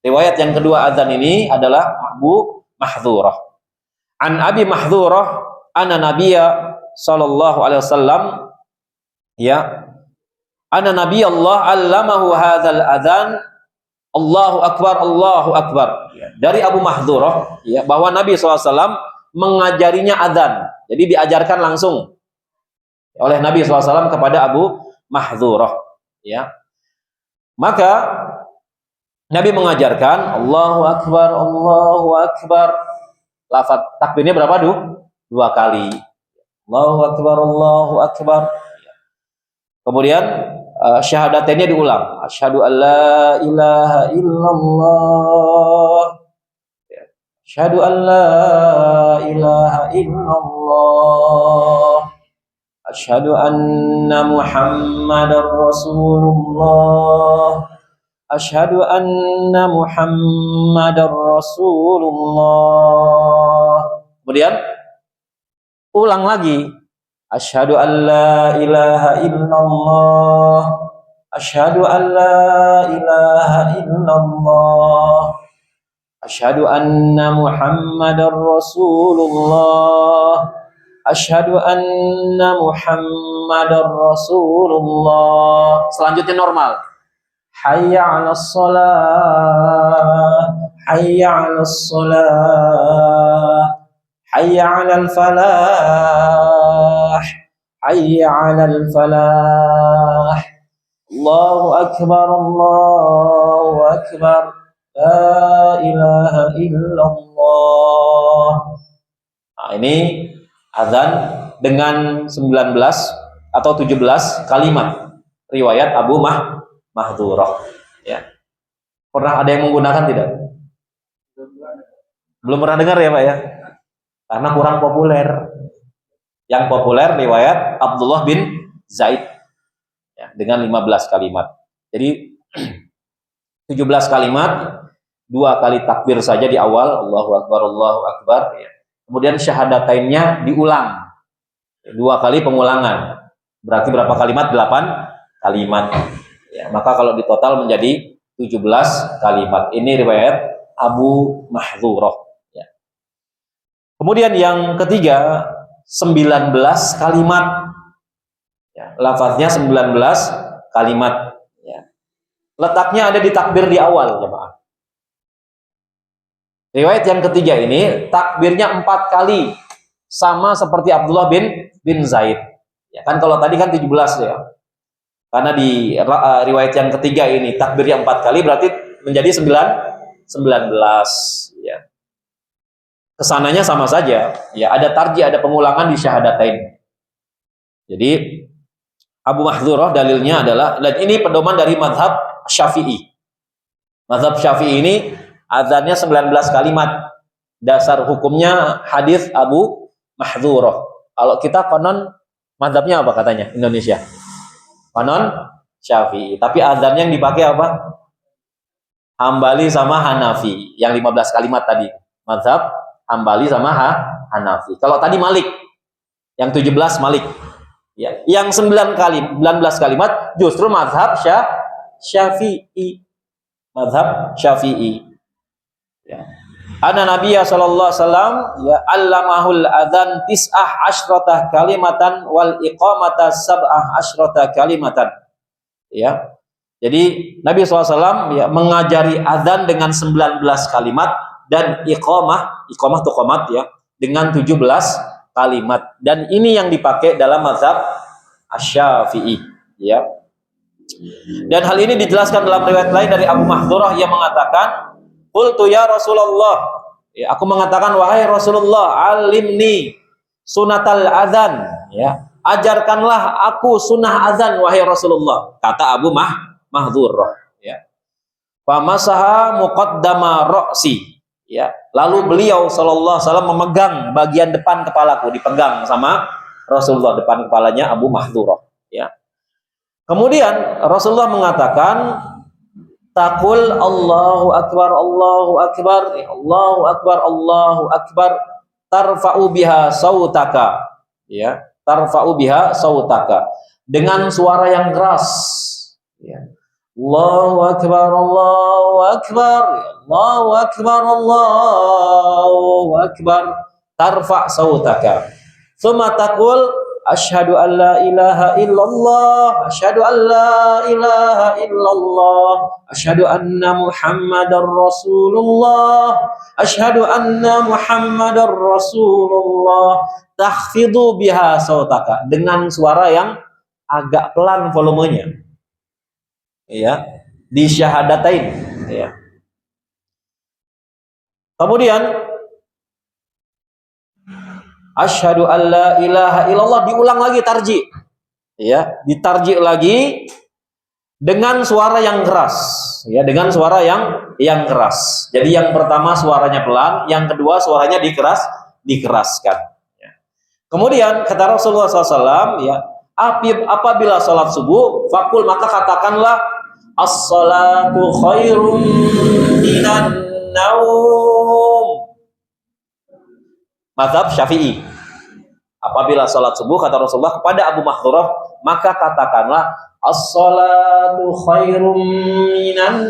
A: riwayat yang kedua azan ini adalah Abu Mahdzurah. An Abi Mahdzurah anna Nabiyya sallallahu alaihi wasallam, ya, anna Nabi Allah allamahu hadzal adzan Allahu akbar, ya. Dari Abu Mahdzurah, ya, bahwa Nabi SAW mengajarinya adzan. Jadi diajarkan langsung oleh Nabi SAW kepada Abu Mahdzurah, ya. Maka Nabi mengajarkan Allahu akbar. Lafaz takbirnya berapa? 2 kali. Allahu akbar. Kemudian syahadatannya diulang. Asyhadu alla ilaha illallah. Asyhadu alla ilaha illallah. Asyhadu anna Muhammadar Rasulullah. Asyhadu anna Muhammadar Rasulullah. Kemudian ulang lagi. Asyhadu alla ilaha illallah. Asyhadu alla ilaha illallah. Asyhadu anna Muhammadar Rasulullah. Asyhadu anna Muhammadar Rasulullah. Selanjutnya normal. Hayya 'alas shalah. Hayya 'alas shalah. Hayya 'alal falah. Hayya 'alal falah. Allahu akbar, Allahu akbar. La ilaha illallah. Nah, ini azan dengan 19 atau 17 kalimat. Riwayat Abu Mahdhurah. Ya. Pernah ada yang menggunakan tidak? Belum pernah dengar ya Pak ya? Karena kurang populer. Yang populer riwayat Abdullah bin Zaid ya, dengan 15 kalimat. Jadi 17 kalimat, 2 kali takbir saja di awal, Allahu Akbar, Allahu Akbar. Ya. Kemudian syahadatainnya diulang, 2 kali pengulangan. Berarti berapa kalimat? 8 kalimat. Ya, maka kalau di total menjadi 17 kalimat. Ini riwayat Abu Mahdhurah. Ya. Kemudian yang ketiga, 19 kalimat. Ya, lafaznya 19 kalimat. Ya. Letaknya ada di takbir di awal, jemaah. Riwayat yang ketiga ini takbirnya 4 kali, sama seperti Abdullah bin Zaid. Ya, kan kalau tadi kan 17 ya. Karena di riwayat yang ketiga ini takbirnya 4 kali, berarti menjadi 19 ya. Kesananya sama saja. Ya, ada tarji, ada pengulangan di syahadatain. Jadi Abu Mahdhurah dalilnya adalah, dan ini pedoman dari mazhab Syafi'i. Mazhab Syafi'i ini azannya 19 kalimat. Dasar hukumnya hadis Abu Mahdhurah. Kalau kita konon mazhabnya apa katanya Indonesia? Konon Syafi'i. Tapi azan yang dipakai apa? Hambali sama Hanafi. Yang 15 kalimat tadi. Mazhab Hambali sama Hanafi. Kalau tadi Malik. Yang 17 Malik. Ya. Yang 19 kalimat justru mazhab Syafi'i. Mazhab Syafi'i. Ya. Anna Nabiya sallallahu alaihi wasallam ya allamahul adzan 19 kalimatan wal iqamata 17 kalimatan. Ya. Jadi Nabi SAW ya mengajari adzan dengan 19 kalimat dan iqamah itu qomat ya dengan 17 kalimat. Dan ini yang dipakai dalam mazhab Asy-Syafi'i ya. Dan hal ini dijelaskan dalam riwayat lain dari Abu Mahdhurah yang mengatakan, qultu ya Rasulullah, ya, aku mengatakan wahai Rasulullah, alimni sunatal adzan, ya, ajarkanlah aku sunnah azan wahai Rasulullah, kata Abu Mahdhurah, ya. Famasaha muqaddama ra'si, ya. Lalu beliau sallallahu alaihi wasallam memegang bagian depan kepalaku, dipegang sama Rasulullah, depan kepalanya Abu Mahdhurah, ya. Kemudian Rasulullah mengatakan, taqul Allahu Akbar, Allahu Akbar, Allahu Akbar, Allahu Akbar, tarfa'u biha sautaka, ya, tarfa'u biha sautaka, dengan suara yang keras, ya. Allahu Akbar, Allahu Akbar, Allahu Akbar, Allahu Akbar, tarfa' sautaka. Tsumma taqul asyhadu an la ilaha illallah, asyhadu an la ilaha illallah, asyhadu anna Muhammadar Rasulullah, asyhadu anna Muhammadar Rasulullah, takhfidu biha sautaka, dengan suara yang agak pelan volumenya. Ya, di syahadatain, ya. Kemudian asyhadu alla ilaha illallah diulang lagi tarji. Ya, ditarji lagi dengan suara yang keras, ya, dengan suara yang keras. Jadi yang pertama suaranya pelan, yang kedua suaranya dikeraskan. Ya. Kemudian kata Rasulullah SAW, ya, apabila sholat subuh, fakul maka katakanlah as-salatu khairum minan naum. Mazhab Syafi'i. Apabila sholat subuh, kata Rasulullah kepada Abu Mahdhurah, maka katakanlah as-salatu khairum minan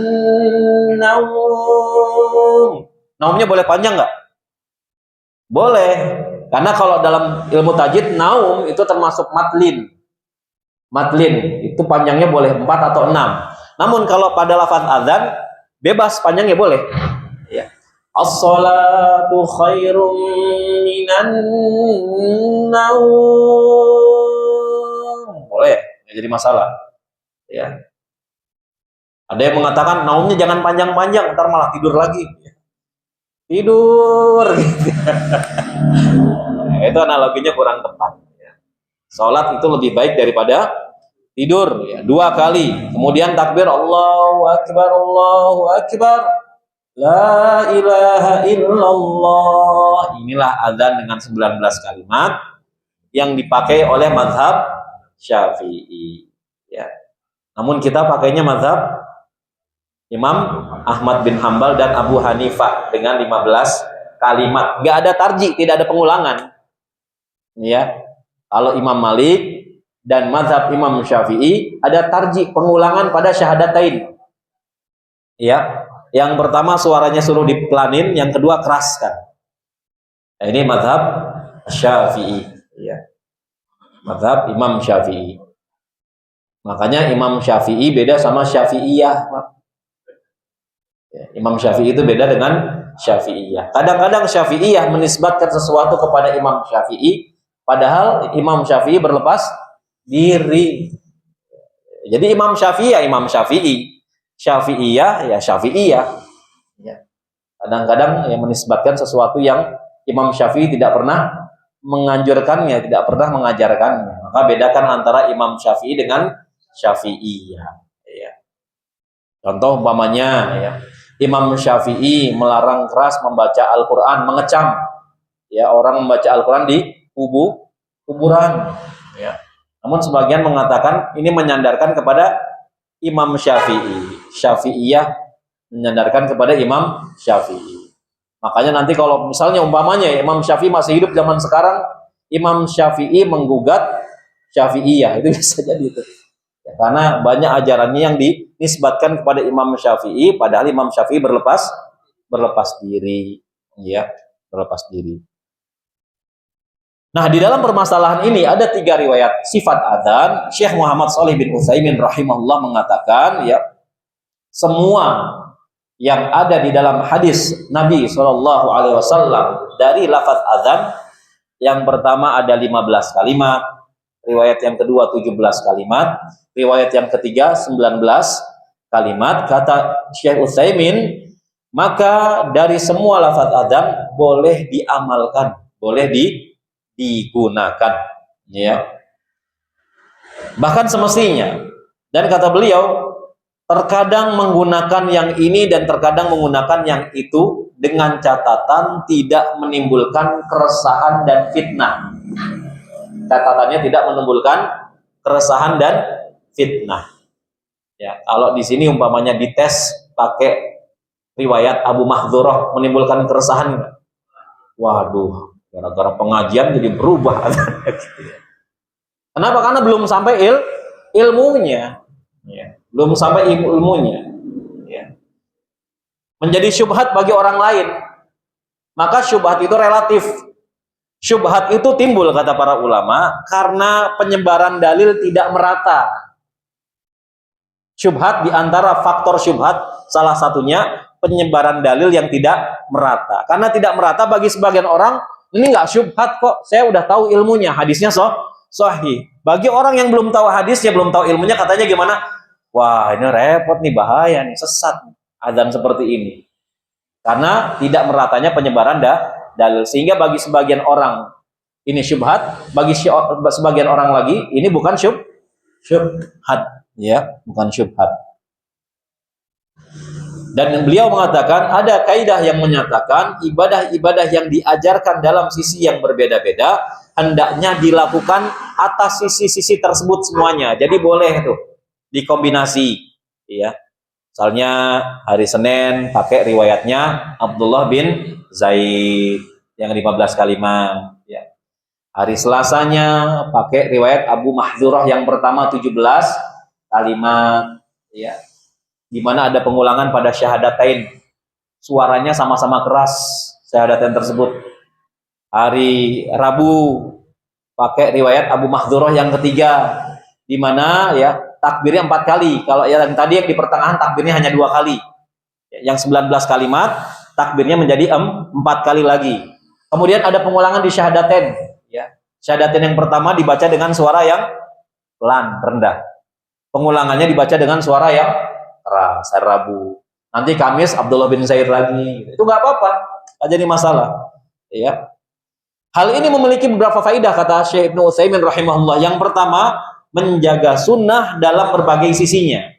A: naum. Naumnya boleh panjang nggak? Boleh. Karena kalau dalam ilmu tajwid, naum itu termasuk matlin. Matlin itu panjangnya boleh 4 atau 6. Namun kalau pada lafaz azan, bebas panjangnya boleh. Ya. As-salatu khairum minan naum. Boleh, nggak jadi masalah. Ya. Ada yang mengatakan naumnya jangan panjang-panjang, ntar malah tidur lagi. Tidur. Gitu. Nah, itu analoginya kurang tepat. Ya. Salat itu lebih baik daripada tidur. Ya. 2 kali. Kemudian takbir Allahu Akbar, Allahu Akbar. La ilaha illallah. Inilah azan dengan 19 kalimat yang dipakai oleh mazhab Syafi'i. Ya. Namun kita pakainya mazhab Imam Ahmad bin Hambal dan Abu Hanifah dengan 15 kalimat. Nggak ada tarji, tidak ada pengulangan. Ya. Kalau Imam Malik dan mazhab Imam Syafi'i ada tarji, pengulangan pada syahadatain. Ya. Yang pertama suaranya suruh dipelanin, yang kedua keraskan. Nah, ini mazhab Syafi'i, ya. Mazhab Imam Syafi'i. Makanya Imam Syafi'i beda sama Syafi'iyah. Ya, Imam Syafi'i itu beda dengan Syafi'iyah. Kadang-kadang Syafi'iyah menisbatkan sesuatu kepada Imam Syafi'i, padahal Imam Syafi'i berlepas diri. Jadi Imam Syafi'i ya Imam Syafi'i. Syafi'iyah ya Syafi'iyah. Ya. Kadang-kadang yang menisbatkan sesuatu yang Imam Syafi'i tidak pernah menganjurkannya, tidak pernah mengajarkannya. Maka bedakan antara Imam Syafi'i dengan Syafi'iyah. Ya. Contoh umpamanya, ya, Imam Syafi'i melarang keras membaca Al-Quran, mengecam. Ya, orang membaca Al-Quran di kuburan. Ya. Namun sebagian mengatakan ini menyandarkan kepada Imam Syafi'i. Syafi'iyah menyandarkan kepada Imam Syafi'i. Makanya nanti kalau misalnya umpamanya Imam Syafi'i masih hidup zaman sekarang, Imam Syafi'i menggugat Syafi'iyah, itu bisa jadi itu. Ya, karena banyak ajarannya yang dinisbatkan kepada Imam Syafi'i, padahal Imam Syafi'i berlepas diri, ya, berlepas diri. Nah, di dalam permasalahan ini ada 3 riwayat sifat adzan. Syekh Muhammad Shalih bin Utsaimin rahimahullah mengatakan, ya, semua yang ada di dalam hadis Nabi SAW dari lafaz adzan, yang pertama ada 15 kalimat, riwayat yang kedua 17 kalimat, riwayat yang ketiga 19 kalimat. Kata Syekh Utsaimin, maka dari semua lafaz adzan boleh diamalkan, boleh digunakan, ya. Bahkan semestinya. Dan kata beliau, terkadang menggunakan yang ini dan terkadang menggunakan yang itu dengan catatan tidak menimbulkan keresahan dan fitnah. Catatannya tidak menimbulkan keresahan dan fitnah. Ya, kalau di sini umpamanya dites pakai riwayat Abu Mahdhurah, menimbulkan keresahan enggak? Waduh, gara-gara pengajian jadi berubah. Kenapa? Karena belum sampai ilmunya, ya. Belum sampai ilmunya, ya. Menjadi syubhat bagi orang lain. Maka syubhat itu relatif. Syubhat itu timbul, kata para ulama, karena penyebaran dalil tidak merata. Syubhat, diantara faktor syubhat salah satunya penyebaran dalil yang tidak merata. Karena tidak merata bagi sebagian orang, ini nggak syubhat kok, saya udah tahu ilmunya, hadisnya sahih. Bagi orang yang belum tahu hadisnya, belum tahu ilmunya, katanya gimana? Wah, ini repot nih, bahaya nih, sesat adzan seperti ini. Karena tidak meratanya penyebaran dalil. Sehingga bagi sebagian orang ini syubhat, bagi sebagian orang lagi ini bukan syubhat. ya, bukan syubhat. Dan beliau mengatakan ada kaidah yang menyatakan ibadah-ibadah yang diajarkan dalam sisi yang berbeda-beda hendaknya dilakukan atas sisi-sisi tersebut semuanya. Jadi boleh tuh dikombinasi, ya. Misalnya hari Senin pakai riwayatnya Abdullah bin Zaid yang 15 kalimat, ya. Hari Selasanya pakai riwayat Abu Mahdzurah yang pertama 17 kalimat, ya. Di mana ada pengulangan pada syahadatain, suaranya sama-sama keras syahadatain tersebut. Hari Rabu pakai riwayat Abu Mahdzurah yang ketiga, di mana ya takbirnya 4 kali. Kalau yang tadi yang di pertengahan takbirnya hanya 2 kali. Yang 19 kalimat takbirnya menjadi 4 kali lagi. Kemudian ada pengulangan di syahadatain, ya. Syahadatain yang pertama dibaca dengan suara yang pelan, rendah. Pengulangannya dibaca dengan suara yang keras hari Rabu. Nanti Kamis Abdullah bin Zaid lagi. Itu nggak apa-apa, nggak jadi masalah. Ya. Hal ini memiliki beberapa faidah kata Syekh Ibnu Utsaimin rahimahullah. Yang pertama, menjaga sunnah dalam berbagai sisinya.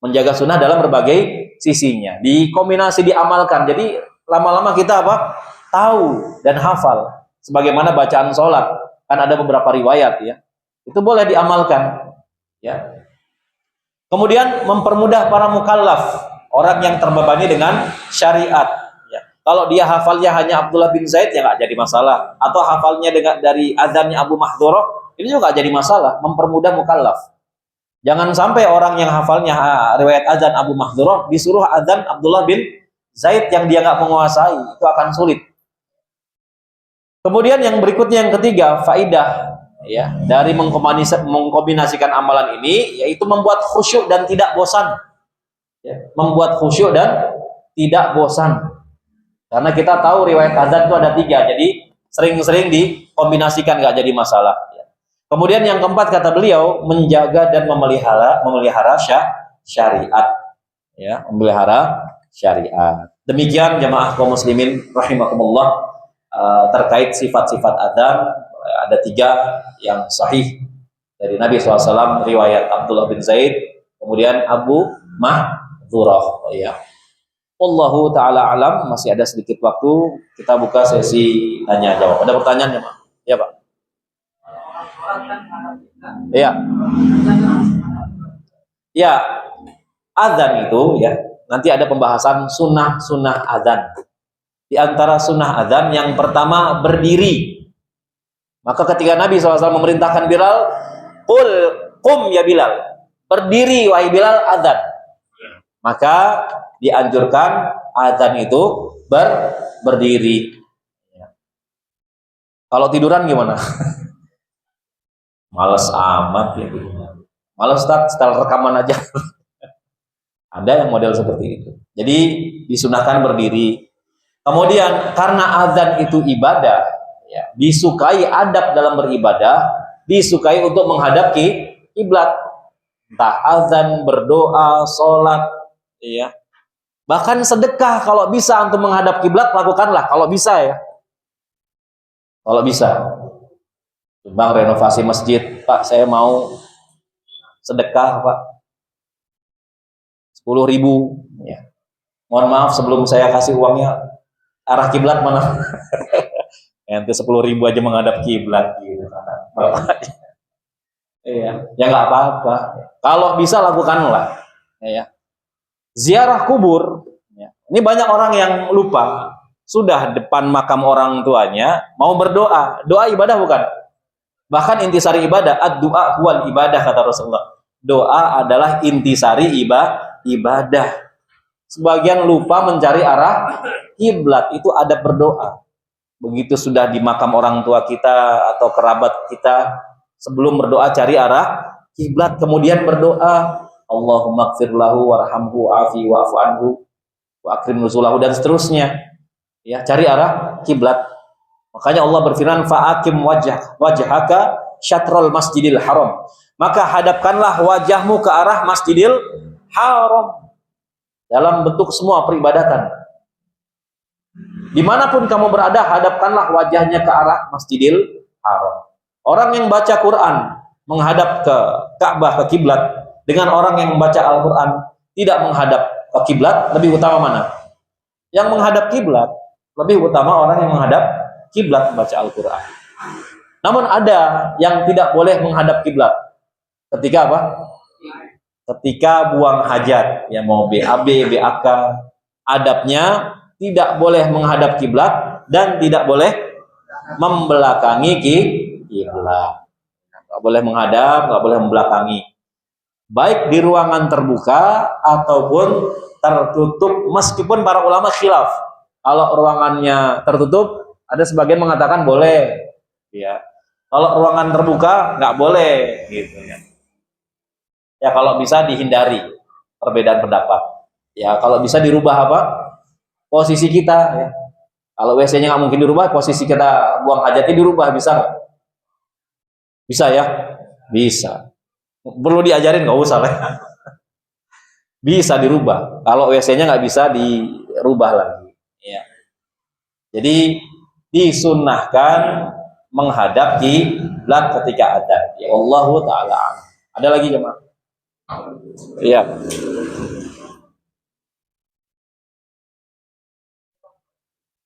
A: Menjaga sunnah dalam berbagai sisinya. Dikombinasi, diamalkan. Jadi lama-lama kita apa? Tahu dan hafal. Sebagaimana bacaan sholat. Kan ada beberapa riwayat, ya. Itu boleh diamalkan. Ya. Kemudian mempermudah para mukallaf, orang yang terbebani dengan syariat. Ya. Kalau dia hafalnya hanya Abdullah bin Zaid, ya nggak jadi masalah. Atau hafalnya dari azannya Abu Mahdzurah, ini juga nggak jadi masalah. Mempermudah mukallaf. Jangan sampai orang yang hafalnya riwayat azan Abu Mahdzurah disuruh azan Abdullah bin Zaid yang dia nggak menguasai, itu akan sulit. Kemudian yang berikutnya, yang ketiga, faidah, ya, dari mengkombinasikan amalan ini, yaitu membuat khusyuk dan tidak bosan, ya, membuat khusyuk dan tidak bosan. Karena kita tahu riwayat azan itu ada 3, jadi sering-sering dikombinasikan, nggak jadi masalah. Ya. Kemudian yang keempat kata beliau, menjaga dan memelihara syariat, ya, memelihara syariat. Demikian jamaah kaum muslimin rahimakumullah, terkait sifat-sifat adzan. Ada 3 yang sahih dari Nabi SAW, riwayat Abdullah bin Zaid, kemudian Abu Mahdzurah, ya. Wallahu ta'ala alam. Masih ada sedikit waktu, kita buka sesi tanya jawab. Ada pertanyaan ya, Pak? Ya, Pak. Iya. Ya, adzan itu, ya, nanti ada pembahasan sunnah adzan. Di antara sunnah adzan yang pertama berdiri. Maka ketika Nabi SAW memerintahkan Bilal, qum ya Bilal, berdiri wahai Bilal adzan. Maka dianjurkan adzan itu berdiri. Kalau tiduran gimana? Males amat ya. Males, Ustaz, setel rekaman aja. Ada yang model seperti itu. Jadi disunahkan berdiri. Kemudian karena azan itu ibadah, ya, disukai adab dalam beribadah, disukai untuk menghadap kiblat. Entah azan, berdoa, sholat, ya. Bahkan sedekah kalau bisa untuk menghadap kiblat, lakukanlah kalau bisa, ya. Kalau bisa. Bang, renovasi masjid, Pak, saya mau sedekah, Pak. 10.000, ya. Mohon maaf sebelum saya kasih uangnya, arah kiblat mana? Nanti 10.000 aja menghadap kiblat gitu. Iya, ya nggak apa-apa. Kalau bisa lakukanlah, ya. Ziarah kubur, ya. Ini banyak orang yang lupa, sudah depan makam orang tuanya mau berdoa. Doa ibadah bukan? Bahkan intisari ibadah, ad-du'a huwal ibadah kata Rasulullah. Doa adalah intisari ibadah. Sebagian lupa mencari arah kiblat, itu ada berdoa. Begitu sudah di makam orang tua kita atau kerabat kita, sebelum berdoa cari arah kiblat, kemudian berdoa, Allahumma ighfir lahu warhamhu afi wa'fu anhu wa akrim nuzulahu, dan seterusnya. Ya, cari arah kiblat. Makanya Allah berfirman, fa'akim wajhaka syatrul masjidil haram. Maka hadapkanlah wajahmu ke arah Masjidil Haram dalam bentuk semua peribadatan. Dimanapun kamu berada, hadapkanlah wajahnya ke arah Masjidil Haram. Orang yang baca Quran menghadap ke Ka'bah, ke kiblat, dengan orang yang membaca Al-Quran tidak menghadap ke kiblat, lebih utama mana? Yang menghadap kiblat lebih utama orang yang menghadap kiblat membaca Al-Quran. Namun ada yang tidak boleh menghadap kiblat. Ketika apa? Ketika buang hajat, ya mau BAB, BAK, adabnya tidak boleh menghadap kiblat dan tidak boleh membelakangi kiblat. Nggak boleh menghadap, nggak boleh membelakangi. Baik di ruangan terbuka ataupun tertutup, meskipun para ulama khilaf. Kalau ruangannya tertutup, ada sebagian mengatakan boleh, ya. Kalau ruangan terbuka nggak boleh, gitu ya. Ya kalau bisa dihindari perbedaan pendapat. Ya kalau bisa dirubah apa? Posisi kita. Ya. Kalau WC-nya nggak mungkin dirubah, posisi kita buang hajatnya dirubah, bisa nggak? Bisa ya, bisa. Perlu diajarin nggak usah lah. Bisa dirubah. Kalau WC-nya nggak bisa dirubah lagi. Ya. Jadi disunnahkan menghadap kiblat ketika adzan. Ya Allahu taala. Ada lagi jemaah? Iya.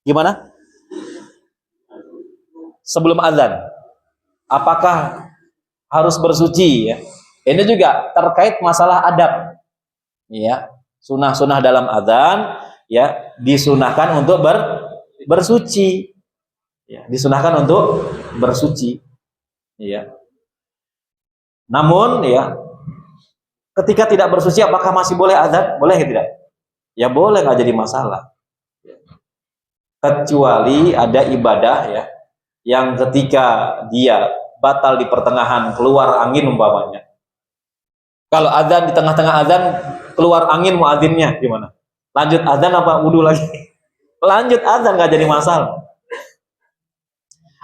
A: Gimana? Sebelum adzan, apakah harus bersuci? Ya. Ini juga terkait masalah adab. Ya, sunah-sunah dalam adzan, ya disunahkan untuk bersuci. Ya, disunahkan untuk bersuci. Ya. Namun, ya ketika tidak bersuci, apakah masih boleh adzan? Boleh tidak? Ya boleh, nggak jadi masalah. Kecuali ada ibadah ya yang ketika dia batal di pertengahan, keluar angin umpamanya. Kalau adzan di tengah-tengah adzan keluar angin, muadzinnya gimana? Lanjut adzan apa wudu lagi? Lanjut adzan, nggak jadi masalah.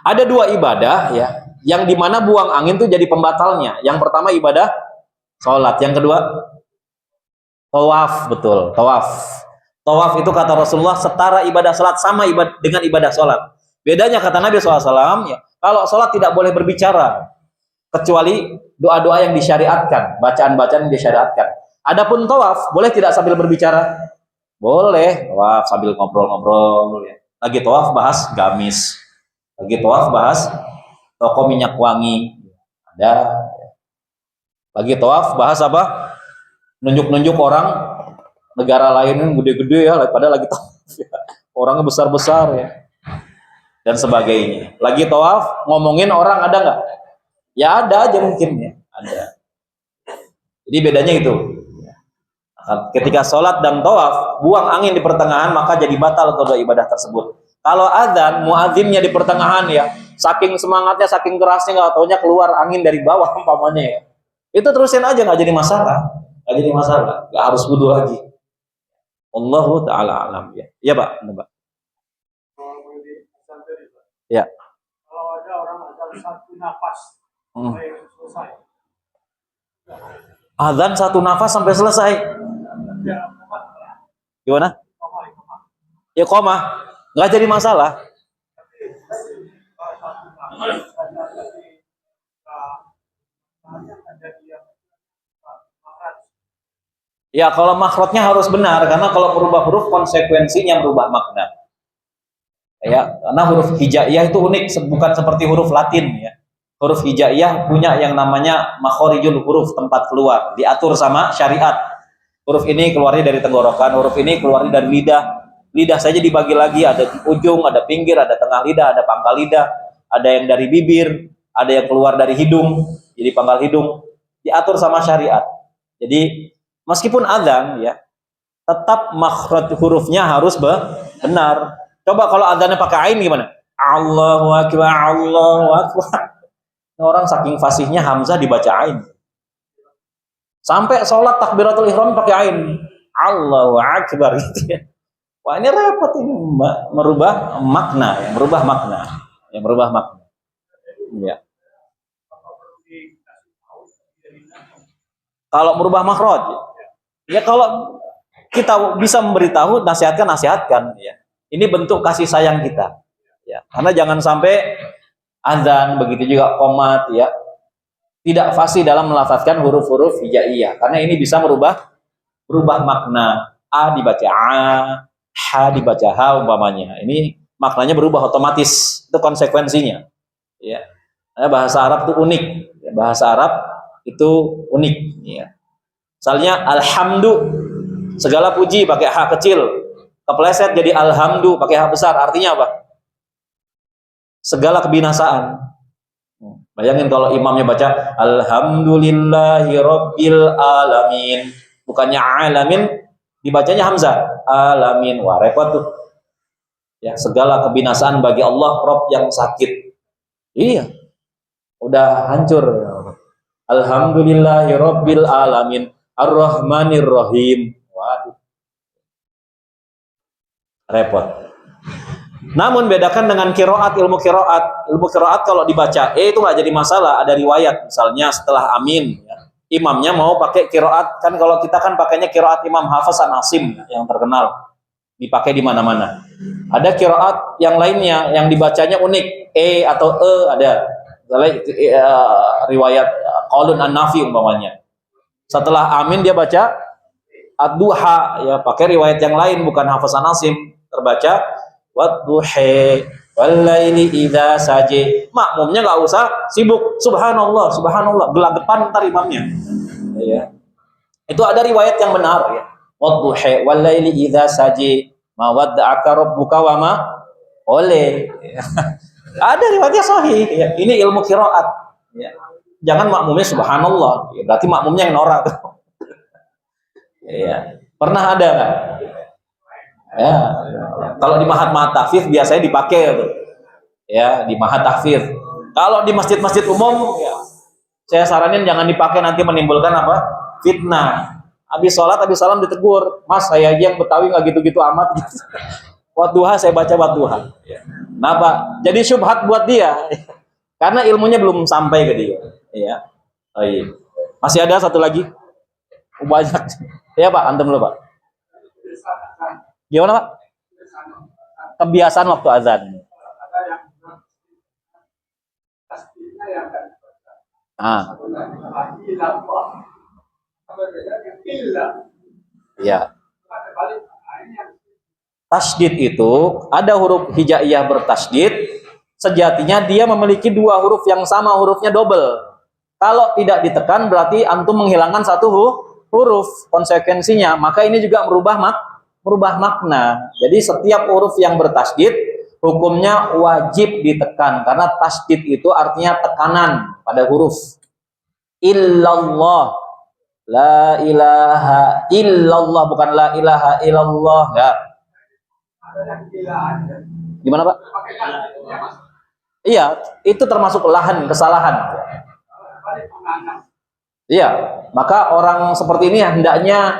A: Ada dua ibadah ya yang dimana buang angin itu jadi pembatalnya. Yang pertama ibadah sholat, yang kedua tawaf. Betul, tawaf. Tawaf itu kata Rasulullah setara ibadah sholat, sama dengan ibadah sholat. Bedanya kata Nabi SAW, ya, kalau sholat tidak boleh berbicara, kecuali doa-doa yang disyariatkan, bacaan-bacaan yang disyariatkan. Adapun tawaf, boleh tidak sambil berbicara? Boleh, tawaf sambil ngobrol-ngobrol. Ya. Lagi tawaf bahas gamis, lagi tawaf bahas toko minyak wangi. Ada. Lagi tawaf bahas apa? Nunjuk-nunjuk orang negara lain yang gede-gede ya, padahal lagi tawaf ya. Orangnya besar-besar ya. Dan sebagainya. Lagi tawaf ngomongin orang, ada nggak? Ya ada aja mungkin ya, ada. Jadi bedanya itu. Ketika sholat dan tawaf buang angin di pertengahan, maka jadi batal kedua ibadah tersebut. Kalau adzan muadzinnya di pertengahan ya, saking semangatnya, saking kerasnya, nggak taunya keluar angin dari bawah umpamanya ya. Itu terusin aja, nggak jadi masalah, nggak jadi masalah, nggak harus wudu lagi. Allahu taala alam ya. Iya Pak, Pak. Ya.
B: Kalau ada orang azan satu nafas sampai selesai.
A: Azan satu nafas sampai selesai. Gimana? Ya koma, nggak jadi masalah. Ya kalau makhrajnya harus benar, karena kalau merubah huruf konsekuensinya merubah makna. Ya, karena huruf hijaiyah itu unik, bukan seperti huruf Latin ya. Huruf hijaiyah punya yang namanya makhorijul huruf, tempat keluar, diatur sama syariat. Huruf ini keluarnya dari tenggorokan, huruf ini keluarnya dari lidah. Lidah saja dibagi lagi, ada ujung, ada pinggir, ada tengah lidah, ada pangkal lidah, ada yang dari bibir, ada yang keluar dari hidung, jadi pangkal hidung, diatur sama syariat. Jadi meskipun adzan ya, tetap makhraj hurufnya harus benar. Coba kalau adzannya pakai ain gimana? Allahu akbar, Allahu akbar. Orang saking fasihnya Hamzah dibaca ain. Sampai sholat takbiratul ihram pakai ain. Allahu akbar gitu ya. Wah ini repot ini, merubah makna, ya, merubah makna, ya, merubah makna. Ya. Kalau merubah makhraj, ya kalau kita bisa memberitahu, nasihatkan ya. Ini bentuk kasih sayang kita. Ya, karena jangan sampai azan, begitu juga qomat ya. tidak fasih dalam melafazkan huruf-huruf hijaiyah karena ini bisa berubah makna. A dibaca a, ha dibaca ha umpamanya. Ini maknanya berubah otomatis. Itu konsekuensinya. Ya. Nah, bahasa Arab itu unik. Bahasa Arab itu unik. Ya. Misalnya alhamdu, segala puji pakai ha kecil, kepleset jadi alhamdu pakai ha besar. Artinya apa? Segala kebinasaan. Bayangin kalau imamnya baca alhamdulillahi rabbil alamin, bukannya alamin, dibacanya hamzah alamin. Wah, repot tuh. Ya, segala kebinasaan bagi Allah Rabb yang sakit. Iya. Udah hancur. Alhamdulillahi rabbil alamin ar-rahmanir rahim. Waduh. Repot. Namun bedakan dengan kiroat, ilmu kiroat. Ilmu kiroat kalau dibaca itu nggak jadi masalah. Ada riwayat misalnya setelah amin, ya, imamnya mau pakai kiroat. Kan kalau kita kan pakainya kiroat Imam Hafiz An-Asim yang terkenal, dipakai di mana-mana. Ada kiroat yang lainnya yang dibacanya unik, atau ada. Riwayat qaulun an-nafi umpamanya. Setelah amin dia baca ad-duha, ya pakai riwayat yang lain bukan Hafiz An-Asim, terbaca wadduhi wallaili idza saji. Makmumnya nggak usah sibuk subhanallah subhanallah gelagapan ntar imamnya. Ya. Itu ada riwayat yang benar ya. Wadduhi wallaili idza saji ma wadda'aka rabbuka wa ma oleh. Ya. Ada riwayatnya sahih. Ya. Ini ilmu qiraat. Ya. Jangan makmumnya subhanallah. Ya, berarti makmumnya yang norak. Ya. Pernah ada kan? Ya. Kalau di mahat tahfidz biasanya dipakai tuh. Ya, di mahat tahfidz. Kalau di masjid-masjid umum ya, saya saranin jangan dipakai, nanti menimbulkan apa? Fitnah. Habis sholat, habis salam ditegur, "Mas, saya aja yang Betawi nggak gitu-gitu amat." Wadduha saya baca wadduha. Ya. Kenapa? Jadi syubhat buat dia. Karena ilmunya belum sampai ke dia. Ya. Oh, iya. Masih ada satu lagi? Banyak. Ya Pak, antum dulu Pak. Gimana Pak? Kebiasaan waktu azan. Ya. Tasydid itu ada huruf hijaiyah bertasydid, sejatinya dia memiliki dua huruf yang sama, hurufnya double. Kalau tidak ditekan berarti antum menghilangkan satu huruf, konsekuensinya maka ini juga merubah makna. Jadi setiap huruf yang bertasydid hukumnya wajib ditekan karena tasydid itu artinya tekanan pada huruf. Illallah, la ilaha illallah, bukan la ilaha illallah, enggak. Gimana Pak? Iya, itu termasuk lahan kesalahan. Iya, maka orang seperti ini hendaknya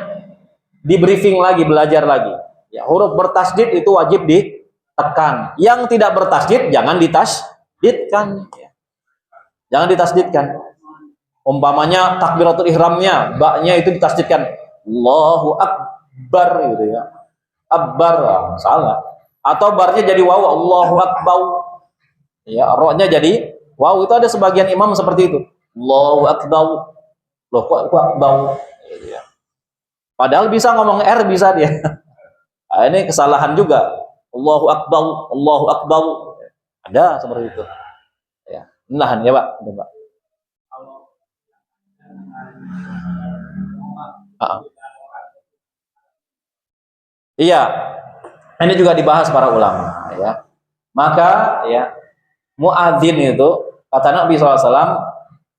A: di briefing lagi, belajar lagi. Ya, huruf bertasydid itu wajib ditekan. Yang tidak bertasydid jangan ditasydidkan. Jangan ditasydidkan. Umpamanya takbiratul ihramnya, baknya itu ditasydidkan. Allahu Akbar gitu ya. Akbar, salah. Atau barnya jadi waw, Allahu Akbar. Ya, rohnya jadi waw. Itu ada sebagian imam seperti itu. Allahu Akbar. Loh, kok Akbar? Ya. Padahal bisa ngomong R, bisa dia. Nah, ini kesalahan juga. Allahu Akbar, Allahu Akbar. Ada seperti itu. Ya, nahan ya Pak. Ya, Pak. Iya, ini juga dibahas para ulama. Ya, maka ya muadzin itu kata Nabi SAW,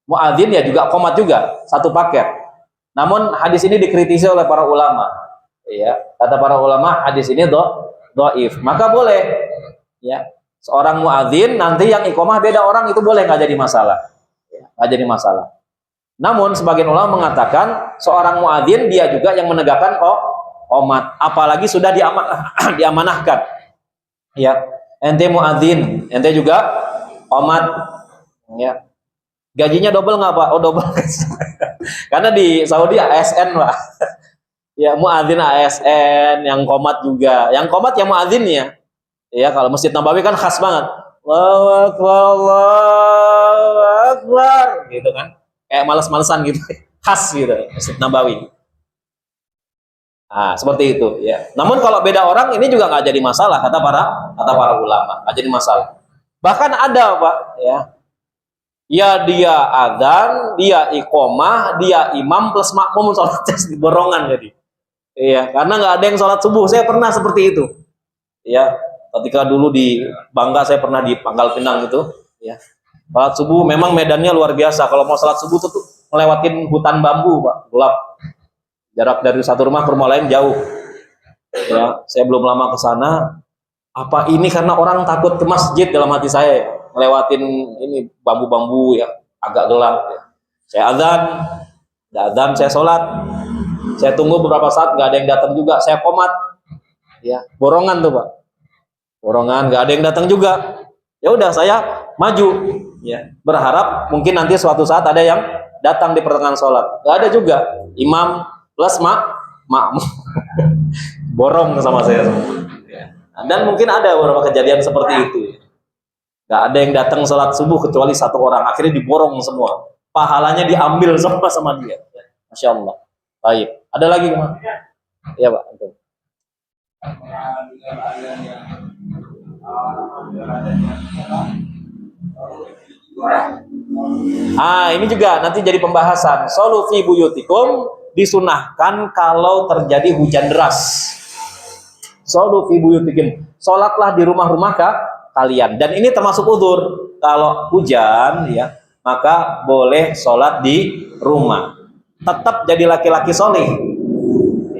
A: muadzin ya juga qomat juga, satu paket. Namun hadis ini dikritisi oleh para ulama. Ya, kata para ulama hadis ini dhaif. Maka boleh ya, seorang muadzin nanti yang iqomah beda orang itu boleh, nggak jadi masalah. Ya, nggak jadi masalah. Namun sebagian ulama mengatakan seorang muadzin dia juga yang menegakkan qomat, apalagi sudah diamanahkan. Ya, ente muadzin, ente juga qomat. Ya. Gajinya double nggak Pak? Oh double. Karena di Saudi ASN Pak. Ya muadzin ASN, yang qomat juga. Yang qomat yang muadzin ya. Ya kalau Masjid Nabawi kan khas banget. Allahu Akbar, Allahu Akbar, gitu kan. kayak malas-malesan gitu, khas gitu, Masjid Nabawi. Nah, seperti itu ya. Namun kalau beda orang ini juga nggak jadi masalah kata para ulama, nggak jadi masalah. Bahkan ada Pak ya, ya dia adzan, dia iqomah, dia imam plus makmum sholatnya di borongan jadi. Iya, karena nggak ada yang sholat subuh. Saya pernah seperti itu. Ya, ketika dulu di Bangka saya pernah di Pangkal Pinang itu. Ya, sholat subuh memang medannya luar biasa. Kalau mau sholat subuh tuh ngelewatin hutan bambu, Pak, gelap. Jarak dari satu rumah ke rumah lain jauh. Ya, saya belum lama ke sana. Apa ini karena orang takut ke masjid dalam hati saya, ya? Ngelewatin ini bambu-bambu ya, agak gelap. Ya. Saya adzan, saya sholat. Saya tunggu beberapa saat, nggak ada yang datang juga. Saya komat, ya, borongan tuh Pak, borongan, nggak ada yang datang juga. Ya udah, saya maju, ya, berharap mungkin nanti suatu saat ada yang datang di pertengahan sholat. Nggak ada juga. Imam plus makmum borong sama saya semua. Ya. Dan mungkin ada beberapa kejadian seperti itu. Nggak ada yang datang sholat subuh kecuali satu orang. Akhirnya diborong semua. Pahalanya diambil sama dia. Masya Allah. Baik. Ada lagi kemana? Iya Pak. Ini juga nanti jadi pembahasan. Sholu fi buyutikum disunahkan kalau terjadi hujan deras. Sholu fi buyutikum. Sholatlah di rumah-rumah kalian. Dan ini termasuk udzur. Kalau hujan, ya, maka boleh sholat di rumah. Tetap jadi laki-laki soleh,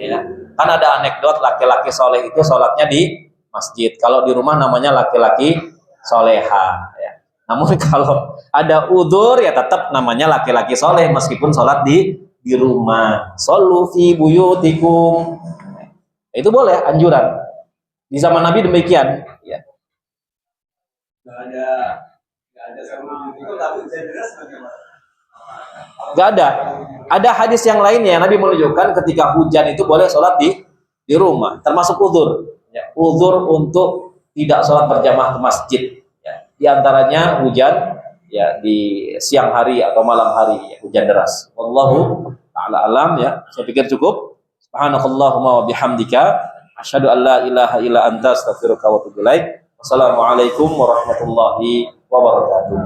A: ya. Kan ada anekdot laki-laki soleh itu sholatnya di masjid. Kalau di rumah namanya laki-laki soleha. Ya. Namun kalau ada udzur ya tetap namanya laki-laki soleh meskipun sholat di rumah. Sholu fi buyutikum. Itu boleh, anjuran. Di zaman Nabi demikian. Ya. Gak ada sama itu tapi jelas bagaimana? Gak ada. Ada hadis yang lainnya Nabi menunjukkan ketika hujan itu boleh sholat di rumah, termasuk udzur. Ya, udzur untuk tidak sholat berjamaah ke masjid. Ya, di antaranya hujan ya di siang hari atau malam hari, ya, hujan deras. Wallahu ta'ala alam ya. Saya pikir cukup. Subhanakallahumma wa bihamdika asyhadu an la ilaha illa anta astaghfiruka wa atubu ilaik. Wassalamualaikum warahmatullahi wabarakatuh.